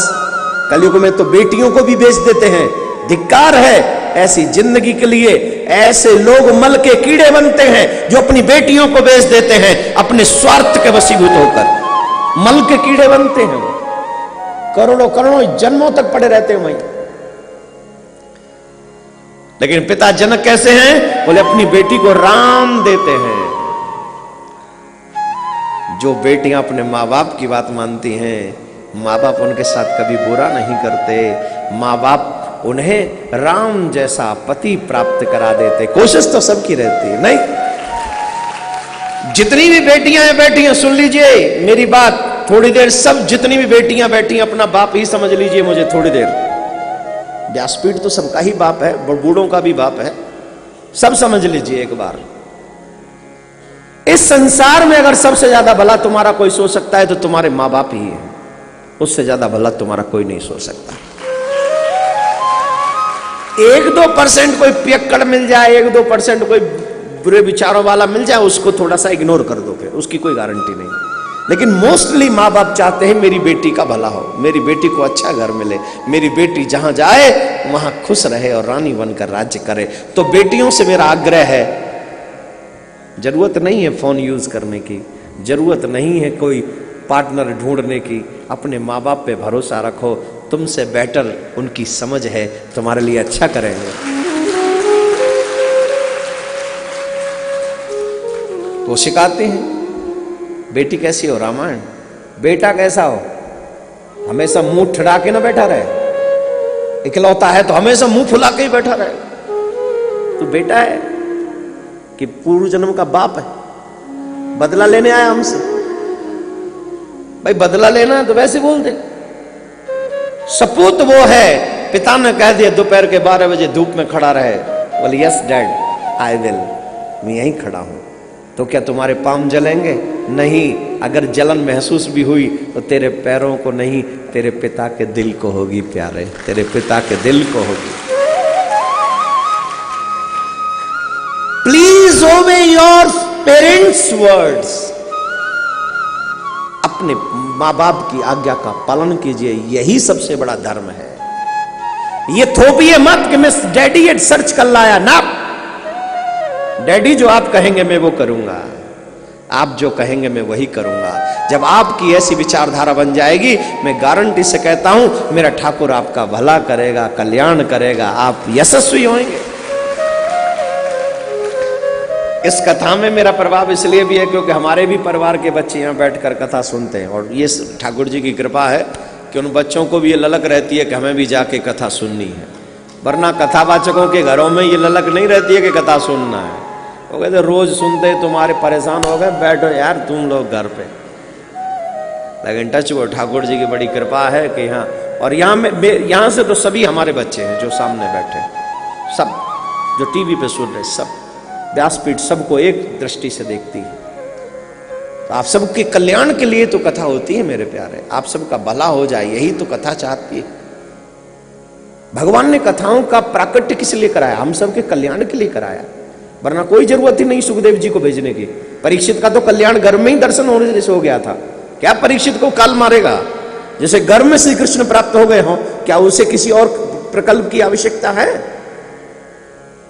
कलयुग में तो बेटियों को भी बेच देते हैं, धिक्कार है ऐसी जिंदगी के लिए। ऐसे लोग मल के कीड़े बनते हैं जो अपनी बेटियों को बेच देते हैं अपने स्वार्थ के वशीभूत होकर, मल के कीड़े बनते हैं, करोड़ों करोड़ों जन्मों तक पड़े रहते हैं वहीं। लेकिन पिता जनक कैसे हैं? बोले अपनी बेटी को राम देते हैं। जो बेटियां अपने माँ बाप की बात मानती हैं, माँ बाप उनके साथ कभी बुरा नहीं करते, माँ बाप उन्हें राम जैसा पति प्राप्त करा देते। कोशिश तो सबकी रहती है, नहीं? जितनी भी बेटियां हैं, बेटियां सुन लीजिए मेरी बात थोड़ी देर, सब जितनी भी बेटियां बैठी हैं अपना बाप ही समझ लीजिए मुझे थोड़ी देर। व्यासपीठ तो सबका ही बाप है, बूढ़ों का भी बाप है, सब समझ लीजिए एक बार। इस संसार में अगर सबसे ज्यादा भला तुम्हारा कोई सोच सकता है तो तुम्हारे माँ बाप ही है, उससे ज्यादा भला तुम्हारा कोई नहीं सोच सकता। 1-2% कोई पियक्कड़ मिल जाए, 1-2% कोई बुरे विचारों वाला मिल जाए, उसको थोड़ा सा इग्नोर कर दो, फिर उसकी कोई गारंटी नहीं। लेकिन मोस्टली माँ बाप चाहते हैं मेरी बेटी का भला हो, मेरी बेटी को अच्छा घर मिले, मेरी बेटी जहां जाए वहां खुश रहे और रानी बनकर राज्य करे। तो बेटियों से मेरा आग्रह है, जरूरत नहीं है फोन यूज करने की, जरूरत नहीं है कोई पार्टनर ढूंढने की, अपने माँ बाप पे भरोसा रखो, तुमसे बेटर उनकी समझ है, तुम्हारे लिए अच्छा करेंगे। वो सिखाते हैं बेटी कैसी हो, रामायण, बेटा कैसा हो, हमेशा मुंह ठड़ा के ना बैठा रहे, इकलौता है तो हमेशा मुंह फुला के ही बैठा रहे। तो बेटा है कि पूर्व जन्म का बाप है, बदला लेने आया हमसे। भाई बदला लेना है तो वैसे बोल दे, सपूत वो है, पिता ने कह दिया दोपहर के 12 बजे धूप में खड़ा रहे, बोले यस डैड आई विल, मैं यहीं खड़ा हूं। तो क्या तुम्हारे पांव जलेंगे? नहीं, अगर जलन महसूस भी हुई तो तेरे पैरों को नहीं, तेरे पिता के दिल को होगी प्यारे, तेरे पिता के दिल को होगी। प्लीज ओबे योर पेरेंट्स वर्ड्स, अपने माँ बाप की आज्ञा का पालन कीजिए, यही सबसे बड़ा धर्म है। ये थोपिए मत कि मैं डैडी ये सर्च कर लाया ना, डैडी जो आप कहेंगे मैं वो करूंगा, आप जो कहेंगे मैं वही करूंगा। जब आपकी ऐसी विचारधारा बन जाएगी, मैं गारंटी से कहता हूं मेरा ठाकुर आपका भला करेगा, कल्याण करेगा, आप यशस्वी होंगे। इस कथा में मेरा प्रभाव इसलिए भी है क्योंकि हमारे भी परिवार के बच्चे यहां बैठकर कथा सुनते हैं, और ये ठाकुर जी की कृपा है कि उन बच्चों को भी ये ललक रहती है कि हमें भी जाके कथा सुननी है। वरना कथावाचकों के घरों में ये ललक नहीं रहती है कि कथा सुनना है, वो कहते रोज सुनते तुम्हारे परेशान हो गए, बैठो यार तुम लोग घर पे। लेकिन टच वो ठाकुर जी की बड़ी कृपा है कि यहाँ, और यहाँ से तो सभी हमारे बच्चे हैं जो सामने बैठे, सब जो टीवी पे सुन रहे, सब व्यासपीठ सबको एक दृष्टि से देखती है। तो आप सबके कल्याण के लिए तो कथा होती है मेरे प्यारे, आप सबका भला हो जाए, यही तो कथा चाहती है। भगवान ने कथाओं का प्राकट्य किस लिए कराया? हम सबके कल्याण के लिए कराया, वरना कोई जरूरत ही नहीं सुखदेव जी को भेजने की। परीक्षित का तो कल्याण घर में ही दर्शन होने जैसे हो गया था। क्या परीक्षित को काल मारेगा? जैसे घर में श्री कृष्ण प्राप्त हो गए हों, क्या उसे किसी और प्रकल्प की आवश्यकता है?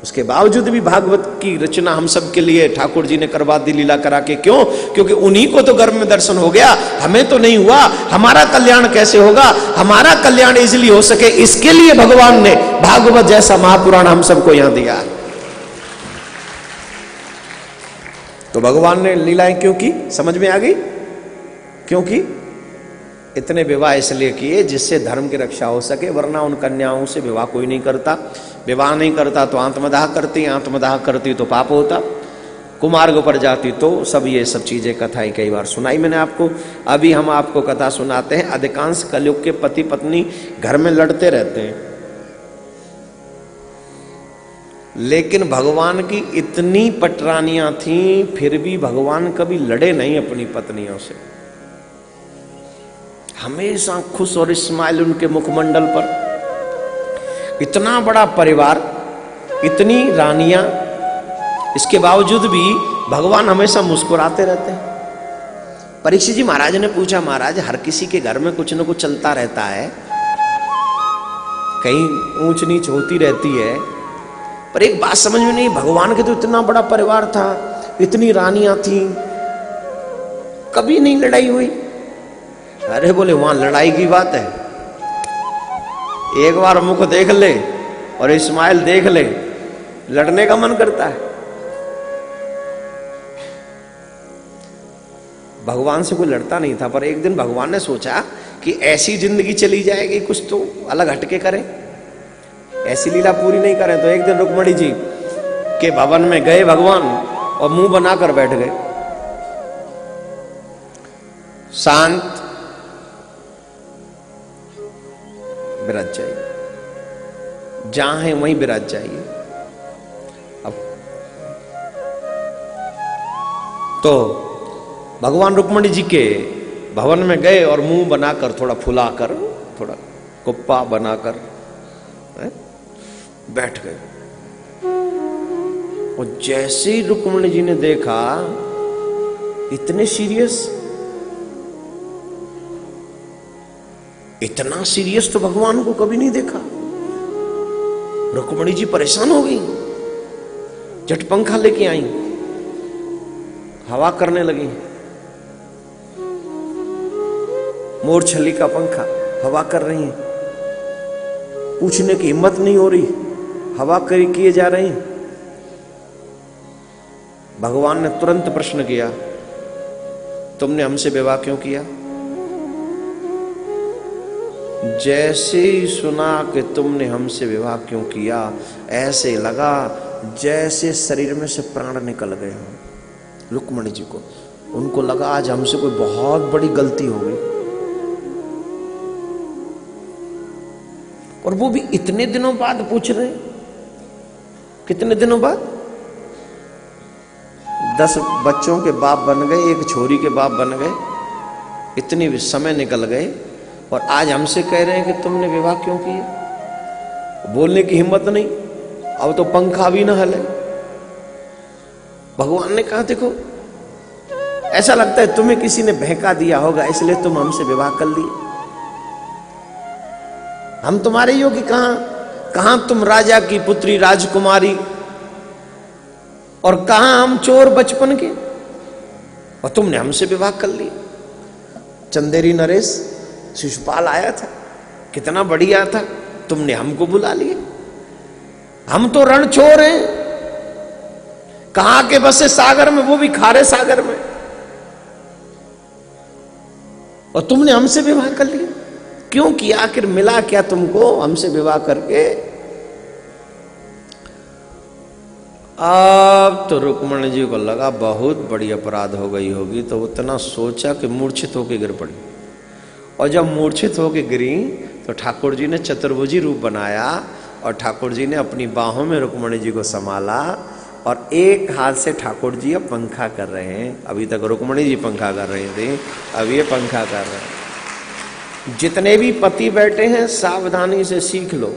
उसके बावजूद भी भागवत की रचना हम सब के लिए ठाकुर जी ने करवा दी लीला करा के। क्यों? क्योंकि उन्हीं को तो गर्भ में दर्शन हो गया, हमें तो नहीं हुआ। हमारा कल्याण कैसे होगा? हमारा कल्याण इजीली हो सके इसके लिए भगवान ने भागवत जैसा महापुराण हम सबको यहां दिया। तो भगवान ने लीलाएं क्यों की? समझ में आ गई? क्योंकि इतने विवाह इसलिए किए जिससे धर्म की रक्षा हो सके, वरना उन कन्याओं से विवाह कोई नहीं करता। विवाह नहीं करता तो आत्मदाह करती, आत्मदाह करती तो पाप होता, कुमार्ग पर जाती तो सब ये सब चीजें कथाएं कई बार सुनाई मैंने आपको। अभी हम आपको कथा सुनाते हैं। अधिकांश कलयुग के पति पत्नी घर में लड़ते रहते हैं, लेकिन भगवान की इतनी पटरानियां थीं, फिर भी भगवान कभी लड़े नहीं अपनी पत्नियों से। हमेशा खुश और स्माइल उनके मुखमंडल पर। इतना बड़ा परिवार, इतनी रानियां, इसके बावजूद भी भगवान हमेशा मुस्कुराते रहते हैं। परीक्षित जी महाराज ने पूछा, महाराज हर किसी के घर में कुछ न कुछ चलता रहता है, कहीं ऊंच नीच होती रहती है, पर एक बात समझ में नहीं, भगवान के तो इतना बड़ा परिवार था, इतनी रानियां थी, कभी नहीं लड़ाई हुई। अरे बोले वहां लड़ाई की बात है, एक बार मुख देख ले और इस्माइल देख ले, लड़ने का मन करता है। भगवान से कोई लड़ता नहीं था, पर एक दिन भगवान ने सोचा कि ऐसी जिंदगी चली जाएगी, कुछ तो अलग हटके करें, ऐसी लीला पूरी नहीं करें। तो एक दिन रुक्मणी जी के भवन में गए भगवान और मुंह बनाकर बैठ गए, शांत, विराज जाइए, जहां है वहीं विराज जाइए। अब तो भगवान रुक्मणी जी के भवन में गए और मुंह बनाकर, थोड़ा फुलाकर, थोड़ा कुप्पा बनाकर बैठ गए। और जैसे ही रुक्मणी जी ने देखा, इतने सीरियस, इतना सीरियस तो भगवान को कभी नहीं देखा। रुक्मणी जी परेशान हो गई, झट पंखा लेके आई, हवा करने लगी, मोरछली का पंखा, हवा कर रही हैं, पूछने की हिम्मत नहीं हो रही, हवा किए जा रही हैं। भगवान ने तुरंत प्रश्न किया, तुमने हमसे विवाह क्यों किया? जैसे ही सुना कि तुमने हमसे विवाह क्यों किया, ऐसे लगा जैसे शरीर में से प्राण निकल गए हों रुक्मणी जी को। उनको लगा आज हमसे कोई बहुत बड़ी गलती हो गई। और वो भी इतने दिनों बाद पूछ रहे हैं। कितने दिनों बाद? 10 बच्चों के बाप बन गए, एक छोरी के बाप बन गए, इतनी समय निकल गए, और आज हमसे कह रहे हैं कि तुमने विवाह क्यों किया? बोलने की हिम्मत नहीं, अब तो पंखा भी ना हिले। भगवान ने कहा देखो, ऐसा लगता है तुम्हें किसी ने बहका दिया होगा, इसलिए तुम हमसे विवाह कर लिए। हम तुम्हारे योग्य कहां? कहां तुम राजा की पुत्री राजकुमारी, और कहां हम चोर बचपन के, और तुमने हमसे विवाह कर लिया। चंदेरी नरेश शिशुपाल आया था, कितना बढ़िया था, तुमने हमको बुला लिया। हम तो रणछोर हैं, कहां के बसे सागर में, वो भी खारे सागर में, और तुमने हमसे विवाह कर लिया। क्यों किया? आखिर मिला क्या तुमको हमसे विवाह करके? अब तो रुक्मणी जी को लगा बहुत बड़ी अपराध हो गई होगी, तो उतना सोचा कि मूर्छित होकर गिर पड़ी। और जब मूर्छित होकर गिरी तो ठाकुर जी ने चतुर्भुजी रूप बनाया, और ठाकुर जी ने अपनी बाहों में रुक्मणी जी को संभाला, और एक हाथ से ठाकुर जी अब पंखा कर रहे हैं। अभी तक रुक्मणी जी पंखा कर रही थी, अब ये पंखा कर रहे हैं। जितने भी पति बैठे हैं सावधानी से सीख लो,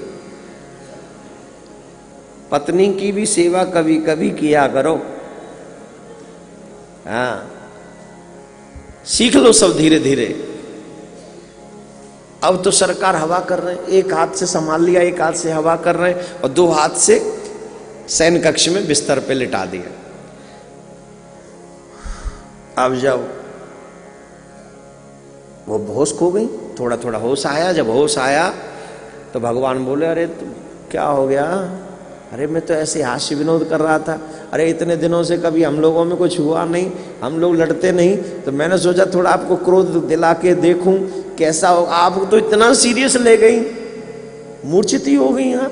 पत्नी की भी सेवा कभी कभी किया करो। हाँ, सीख लो सब धीरे धीरे। अब तो सरकार हवा कर रहे हैं, एक हाथ से संभाल लिया, एक हाथ से हवा कर रहे हैं, और 2 हाथ से सैन कक्ष में बिस्तर पे लिटा दिया। अब जब वो होश खो गई, थोड़ा थोड़ा होश आया, जब होश आया तो भगवान बोले, अरे क्या हो गया? अरे मैं तो ऐसे हास्य विनोद कर रहा था, अरे इतने दिनों से कभी हम लोगों में कुछ हुआ नहीं, हम लोग लड़ते नहीं, तो मैंने सोचा थोड़ा आपको क्रोध दिला के देखूं कैसा हो। आप तो इतना सीरियस ले गई, मूर्छित ही हो गई। यहाँ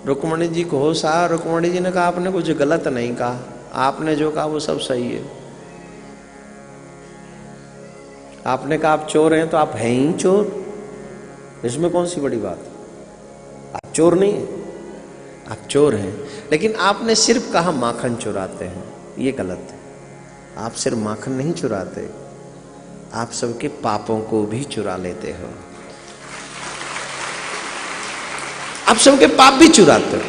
रुक्मणी जी को होश आया। रुक्मणी जी ने कहा आपने कुछ गलत नहीं कहा, आपने जो कहा वो सब सही है। आपने कहा आप चोर हैं, तो आप हैं ही चोर, इसमें कौन सी बड़ी बात? आप चोर नहीं है, आप चोर हैं, लेकिन आपने सिर्फ कहा माखन चुराते हैं, ये गलत है। आप सिर्फ माखन नहीं चुराते, आप सबके पापों को भी चुरा लेते हो। आप सबके पाप भी चुराते हो,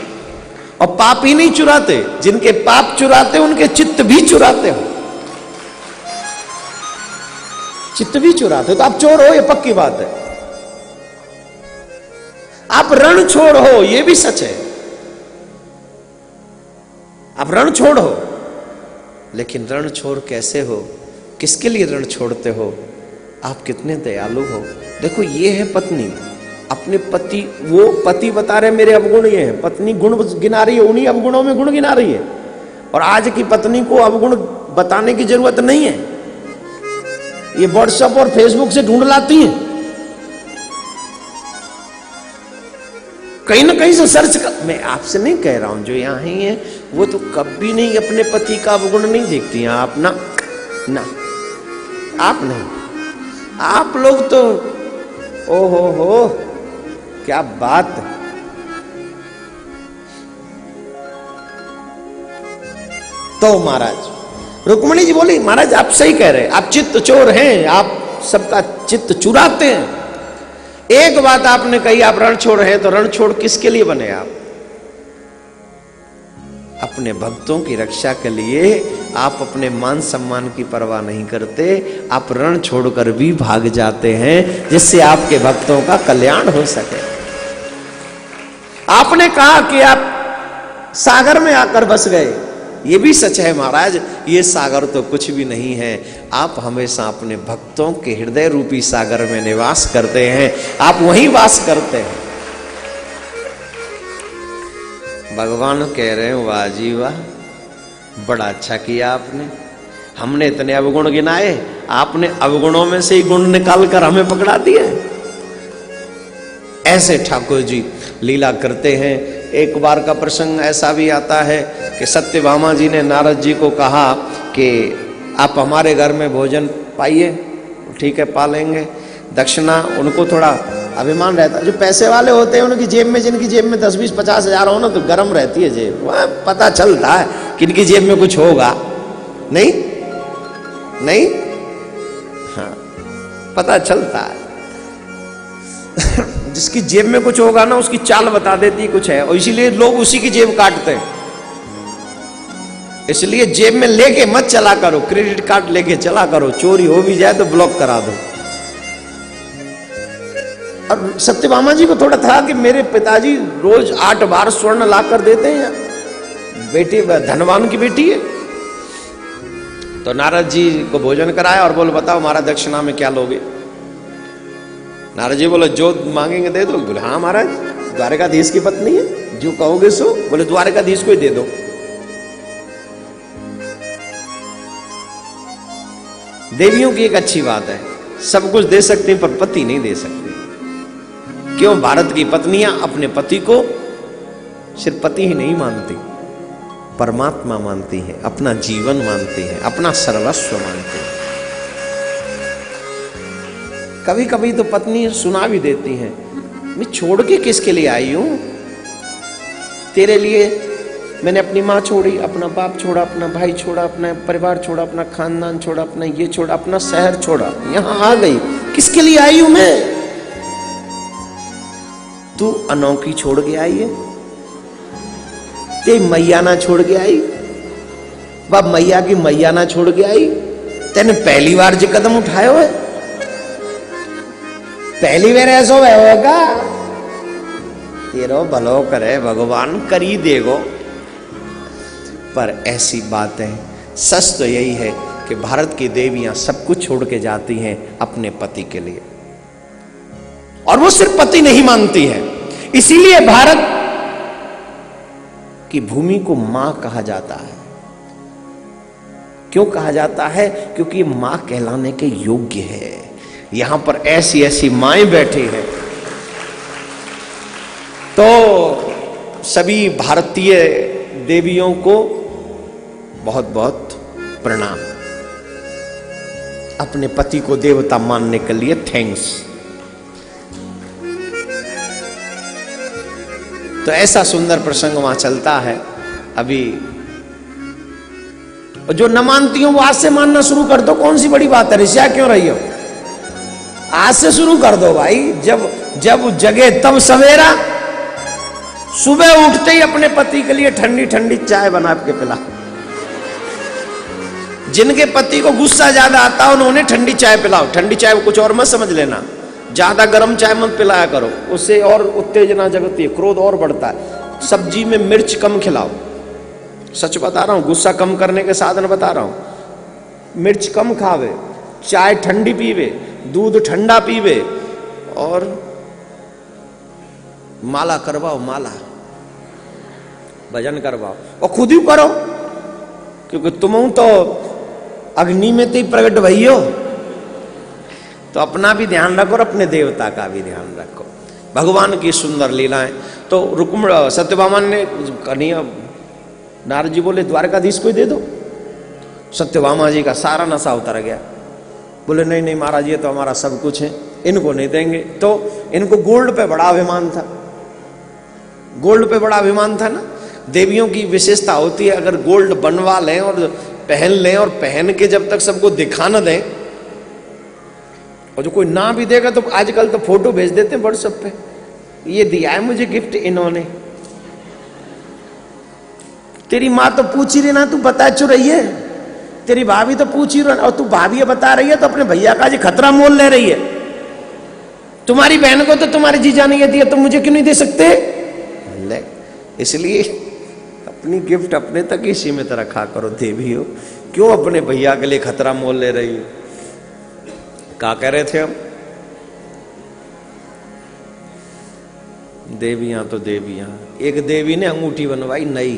और पाप ही नहीं चुराते, जिनके पाप चुराते उनके चित्त भी चुराते हो। चित्त भी चुराते हो, तो आप चोर हो, ये पक्की बात है। आप रण छोड़ हो, ये भी सच है, आप रण छोड़ हो, लेकिन रण छोड़ कैसे हो? किसके लिए रण छोड़ते हो? आप कितने दयालु हो। देखो ये है पत्नी, अपने पति, वो पति बता रहे मेरे अवगुण ये है, पत्नी गुण गिना रही है, उन्हीं अवगुणों में गुण गिना रही है। और आज की पत्नी को अवगुण बताने की जरूरत नहीं है, ये व्हाट्सएप और फेसबुक से ढूंढ लाती है, कहीं ना कहीं से सर्च कर। मैं आपसे नहीं कह रहा हूं, जो यहां ही है वो तो कभी नहीं अपने पति का अवगुण नहीं देखती हैं। आप ना आप नहीं, आप लोग तो ओ हो क्या बात। तो महाराज रुक्मणी जी बोली, महाराज आप सही कह रहे हैं, आप चित्त चोर हैं, आप सबका चित्त चुराते हैं। एक बात आपने कही, आप रण छोड़ हैं, तो रण छोड़ किसके लिए बने आप? अपने भक्तों की रक्षा के लिए। आप अपने मान सम्मान की परवाह नहीं करते, आप रण छोड़कर भी भाग जाते हैं, जिससे आपके भक्तों का कल्याण हो सके। आपने कहा कि आप सागर में आकर बस गए, ये भी सच है महाराज, ये सागर तो कुछ भी नहीं है। आप हमेशा अपने भक्तों के हृदय रूपी सागर में निवास करते हैं, आप वहीं वास करते हैं। भगवान कह रहे हैं वाह जी वाह, बड़ा अच्छा किया आपने, हमने इतने अवगुण गिनाए, आपने अवगुणों में से ही गुण निकाल कर हमें पकड़ा दिए। ऐसे ठाकुर जी लीला करते हैं। एक बार का प्रसंग ऐसा भी आता है कि सत्यभामा जी ने नारद जी को कहा कि आप हमारे घर में भोजन पाइए, ठीक है पा लेंगे। दक्षिणा उनको थोड़ा अभिमान रहता है। जो पैसे वाले होते हैं उनकी जेब में, जिनकी जेब में 10-20-50 हजार हो ना तो गर्म रहती है जेब, वह पता चलता है कि इनकी जेब में कुछ होगा। नहीं नहीं, हाँ पता चलता है। जिसकी जेब में कुछ होगा ना उसकी चाल बता देती है कुछ है, और इसीलिए लोग उसी की जेब काटते हैं। इसलिए जेब में लेके मत चला करो, क्रेडिट कार्ड लेके चला करो, चोरी हो भी जाए तो ब्लॉक करा दो। और सत्यभामा जी को थोड़ा था कि मेरे पिताजी रोज 8 बार स्वर्ण ला कर देते हैं, बेटी धनवान की बेटी है। तो नारद जी को भोजन कराया और बोले बताओ महाराज दक्षिणा में क्या लोगे। नारद जी बोले जो मांगेंगे दे दो। बोले हाँ महाराज, द्वारकाधीश की पत्नी है, जो कहोगे सो। बोले द्वारकाधीश को ही दे दो। देवियों की एक अच्छी बात है, सब कुछ दे सकती हैं पर पति नहीं दे सकती। क्यों? भारत की पत्नियां अपने पति को सिर्फ पति ही नहीं मानती, परमात्मा मानती हैं, अपना जीवन मानती हैं, अपना सर्वस्व मानती हैं। कभी कभी तो पत्नी सुना भी देती हैं, मैं छोड़ के किसके लिए आई हूं, तेरे लिए मैंने अपनी माँ छोड़ी, अपना बाप छोड़ा, अपना भाई छोड़ा, अपना परिवार छोड़ा, अपना खानदान छोड़ा, अपना ये छोड़ा, अपना शहर छोड़ा, यहां आ गई, किसके लिए आई हूं मैं? तू अनोखी छोड़ के आई है, ते मैया ना छोड़ के आई, बाप मैया की मैया ना छोड़ के आई। तेने पहली बार जो कदम उठायो है, पहली बार ऐसा होगा, तेरो भलो करे भगवान, करी देगो। पर ऐसी बात है, सच तो यही है कि भारत की देवियां सब कुछ छोड़ के जाती हैं अपने पति के लिए, और वो सिर्फ पति नहीं मानती है। इसीलिए भारत की भूमि को मां कहा जाता है। क्यों कहा जाता है? क्योंकि मां कहलाने के योग्य है। यहां पर ऐसी ऐसी माएं बैठी हैं। तो सभी भारतीय देवियों को बहुत बहुत प्रणाम, अपने पति को देवता मानने के लिए थैंक्स। तो ऐसा सुंदर प्रसंग वहां चलता है अभी। जो न मानती हो वो आज से मानना शुरू कर दो, कौन सी बड़ी बात है, रिश्या क्यों रही हो? आज से शुरू कर दो भाई। जब जब जगे तब सवेरा, सुबह उठते ही अपने पति के लिए ठंडी ठंडी चाय बना के पिला। जिनके पति को गुस्सा ज्यादा आता है उन्होंने ठंडी चाय पिलाओ। ठंडी चाय कुछ और मत समझ लेना, ज्यादा गर्म चाय मत पिलाया करो, उससे और उत्तेजना जगती है, क्रोध और बढ़ता है। सब्जी में मिर्च कम खिलाओ, सच बता रहा हूं, गुस्सा कम करने के साधन बता रहा हूं। मिर्च कम खावे, चाय ठंडी पीवे, दूध ठंडा पीवे, और माला करवाओ, माला भजन करवाओ, और खुद ही करो, क्योंकि तुम तो अग्नि में तो प्रकट भई हो। तो अपना भी ध्यान रखो और अपने देवता का भी ध्यान रखो। भगवान की सुंदर लीलाएं। तो रुक्मिणी सत्यभामा ने कन्हैया, नारद जी बोले द्वारकाधीश को ही दे दो। सत्यभामा जी का सारा नशा उतर गया। बोले नहीं नहीं महाराज, ये तो हमारा सब कुछ है, इनको नहीं देंगे। तो इनको गोल्ड पे बड़ा अभिमान था, गोल्ड पे बड़ा अभिमान था ना। देवियों की विशेषता होती है, अगर गोल्ड बनवा लें और पहन लें, और पहन के जब तक सबको दिखा न दें, और जो कोई ना भी देगा तो आजकल तो फोटो भेज देते हैं व्हाट्सएप पे, ये दिया है मुझे गिफ्ट इन्होंने। तेरी माँ तो पूछ ही रही ना, तू बता चु रही है, तेरी भाभी तो पूछ ही रही, और तू भाभी बता रही है तो अपने भैया का जी खतरा मोल ले रही है। तुम्हारी बहन को तो तुम्हारे जीजा ने ये दिया, तुम मुझे क्यों नहीं दे सकते? ले, इसलिए अपनी गिफ्ट अपने तक ही सीमित रखा करो। देवी हो, क्यों अपने भैया के लिए खतरा मोल ले रही हो? क्या कह रहे थे हम? देवियां तो देवियां। एक देवी ने अंगूठी बनवाई नई,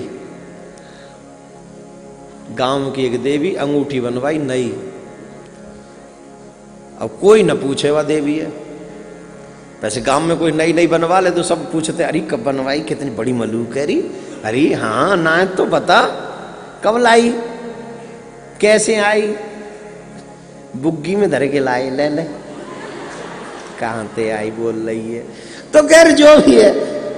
गांव की एक देवी अंगूठी बनवाई नई। अब कोई न पूछे वह देवी है। वैसे गांव में कोई नई नई बनवा ले तो सब पूछते, अरे कब बनवाई, कितनी बड़ी मलूक है रही। अरे हाँ ना, तो बता कब लाई, कैसे आई? बुग्गी में धर के लाए, ले ले कहाँ ते आई बोल रही है। तो खैर जो भी है,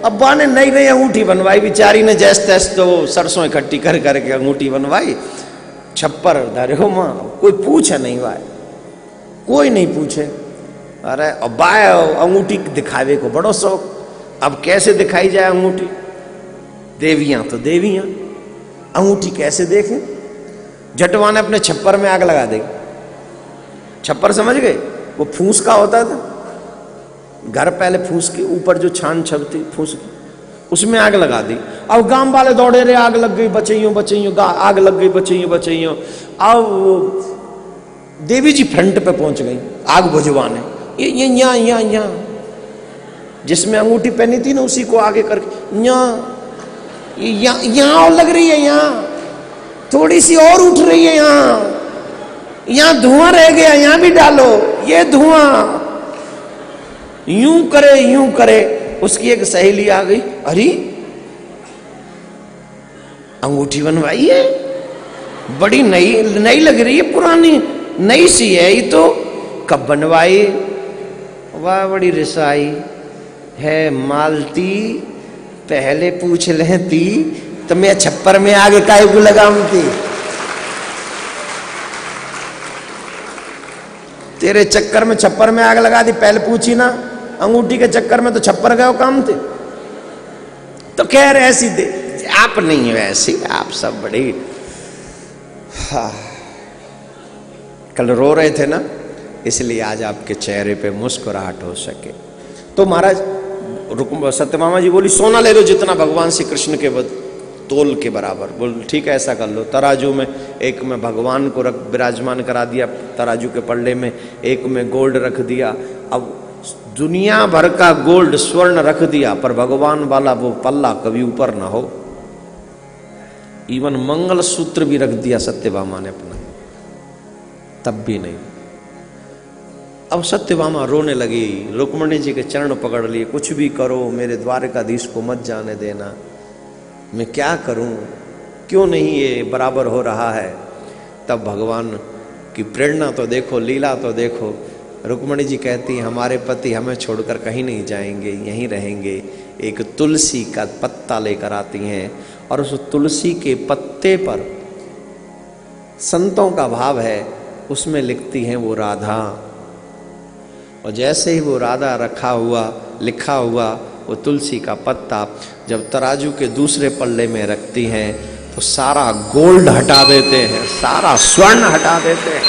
अब्बा ने नई नई अंगूठी बनवाई, बेचारी ने जैस तैस तो सरसों इकट्ठी कर करके अंगूठी बनवाई, छप्पर धरे हो माँ, कोई पूछे नहीं भाई, कोई नहीं पूछे। अरे अब्बा अंगूठी दिखावे को बड़ो शौक, अब कैसे दिखाई जाए अंगूठी, देवियां तो देवियां, अंगूठी कैसे देखें। जटवा ने अपने छप्पर में आग लगा दी। छप्पर समझ गए, वो फूस का होता था, घर पहले फूस के ऊपर जो छान छपती फूस की, उसमें आग लगा दी। अब गांव वाले दौड़े रहे, आग लग गई बचइयों बचइयों, आग लग गई बचइयों बचइयों। अब देवी जी फ्रंट पे पहुंच गई आग बुझवाने, ये यहाँ जिसमें अंगूठी पहनी थी ना उसी को आगे करके यहाँ और लग रही है, यहाँ थोड़ी सी और उठ रही है, यहाँ धुआं रह गया, यहाँ भी डालो ये धुआं, यूं करे। उसकी एक सहेली आ गई, अरे अंगूठी बनवाई है, बड़ी नई लग रही है, पुरानी नई सी है ये तो, कब बनवाई? वाह बड़ी रिसाई है मालती, पहले पूछ लेती तो मैं छप्पर में आगे काहे को लगाऊंगी। तेरे चक्कर में छप्पर में आग लगा दी, पहले पूछी ना, अंगूठी के चक्कर में तो छप्पर गए काम थे। तो खैर ऐसी आप नहीं है ऐसी, आप सब बड़ी कल रो रहे थे ना, इसलिए आज आपके चेहरे पे मुस्कुराहट हो सके। तो महाराज सत्यभामा जी बोली, सोना ले लो जितना भगवान श्री कृष्ण के तोल के बराबर। बोल ठीक है ऐसा कर लो। तराजू में एक में भगवान को रख विराजमान करा दिया, तराजू के पल्ले में एक में गोल्ड रख दिया। अब दुनिया भर का गोल्ड स्वर्ण रख दिया, पर भगवान वाला वो पल्ला कभी ऊपर ना हो। इवन मंगल सूत्र भी रख दिया सत्यभामा ने अपना, तब भी नहीं। अब सत्यभामा रोने लगी, रुक्मणी जी के चरण पकड़ लिए, कुछ भी करो मेरे द्वारकाधीश को मत जाने देना, मैं क्या करूं, क्यों नहीं ये बराबर हो रहा है। तब भगवान की प्रेरणा तो देखो, लीला तो देखो। रुक्मणी जी कहती हमारे पति हमें छोड़कर कहीं नहीं जाएंगे, यहीं रहेंगे। एक तुलसी का पत्ता लेकर आती हैं और उस तुलसी के पत्ते पर संतों का भाव है, उसमें लिखती हैं वो राधा। और जैसे ही वो राधा लिखा हुआ वो तुलसी का पत्ता जब तराजू के दूसरे पल्ले में रखती हैं तो सारा गोल्ड हटा देते हैं, सारा स्वर्ण हटा देते हैं,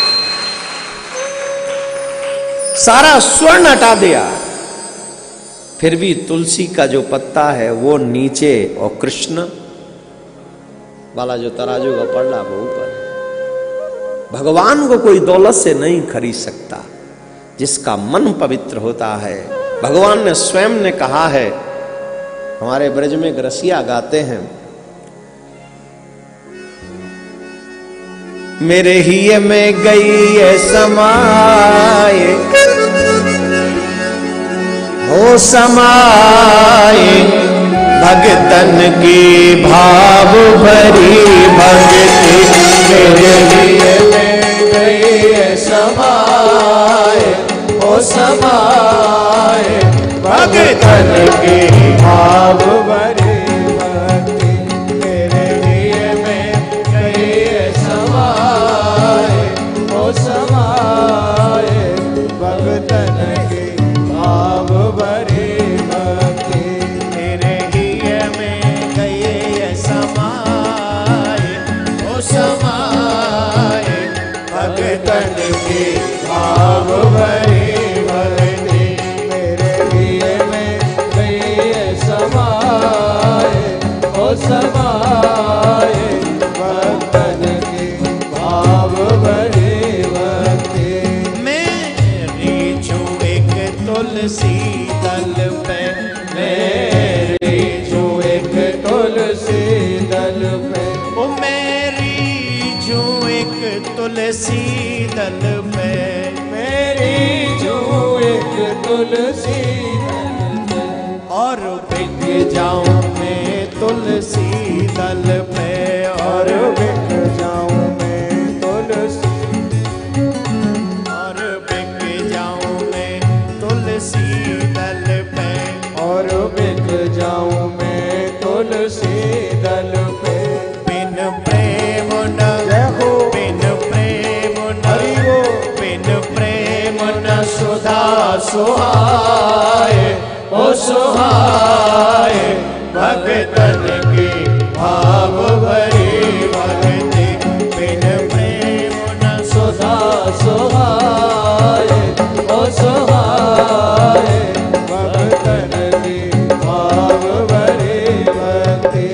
सारा स्वर्ण हटा दिया। फिर भी तुलसी का जो पत्ता है वो नीचे और कृष्ण वाला जो तराजू का पल्ला वो ऊपर। भगवान को कोई दौलत से नहीं खरीद सकता, जिसका मन पवित्र होता है। भगवान ने स्वयं ने कहा है, हमारे ब्रज में रसिया गाते हैं, मेरे ही में गई है समाए, हो समाए भगतन की भाव भरी भक्ति, मेरे लिए में गई है समाए, हो समाए भगतन की भाव भरी भक्ति, मेरे लिए में गई है समाए, हो समाए भगतन की भाव भरी भक्ति, मेरे लिए में गई है समाए, हो समाए भगतन की भाव भरी भक्ति, मेरे लिए में गई है समाए, हो समाए भगतन की भाव भरी भक्ति। मेरी जो एक तुलसी दल पे, मेरी जो एक तुलसी दल पे, ओ मेरी जो एक तुलसी दल पे, मेरी जो एक तुलसी दल पे, और बिक जाऊं मैं तुलसी दल पे, और बिक जाऊं मैं तुलसी, और बिक जाऊं मैं तुलसी सुहाए ओ सुहाए भक्तन की भाव भरी भक्ति बिन प्रेम न सुधा सुहाए ओ सुहाए भक्तन की भाव भरी भक्ति।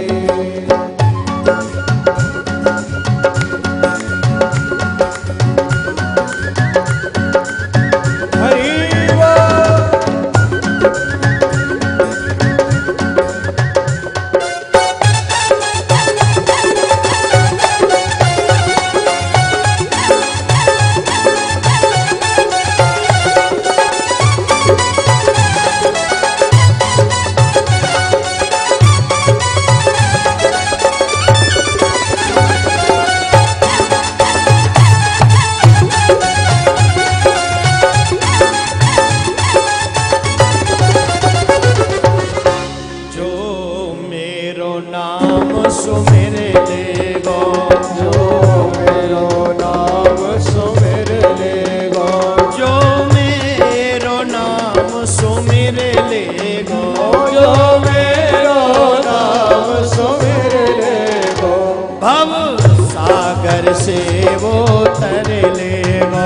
सुमिर लेगो जो मेरो नाम सुमिर लेगो जो मेरो नाम सुमिर लेगो जो मेरो नाम सुमिर लेगो भव सागर से वो तर लेगो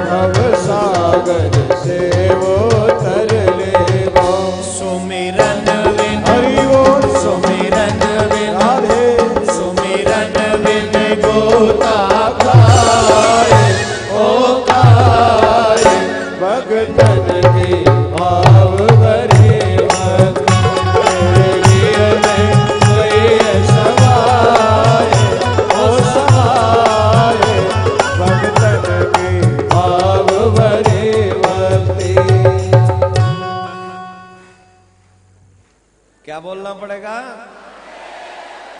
भव सागर से वो तर लेगो सुमिरन विन हरि वो सुमिरन गोता खाए ओ खाए भगतन की भाव भरी भक्ति कोई समाए ओ समाए भगतन की भाव भरी भक्ति। क्या बोलना पड़ेगा?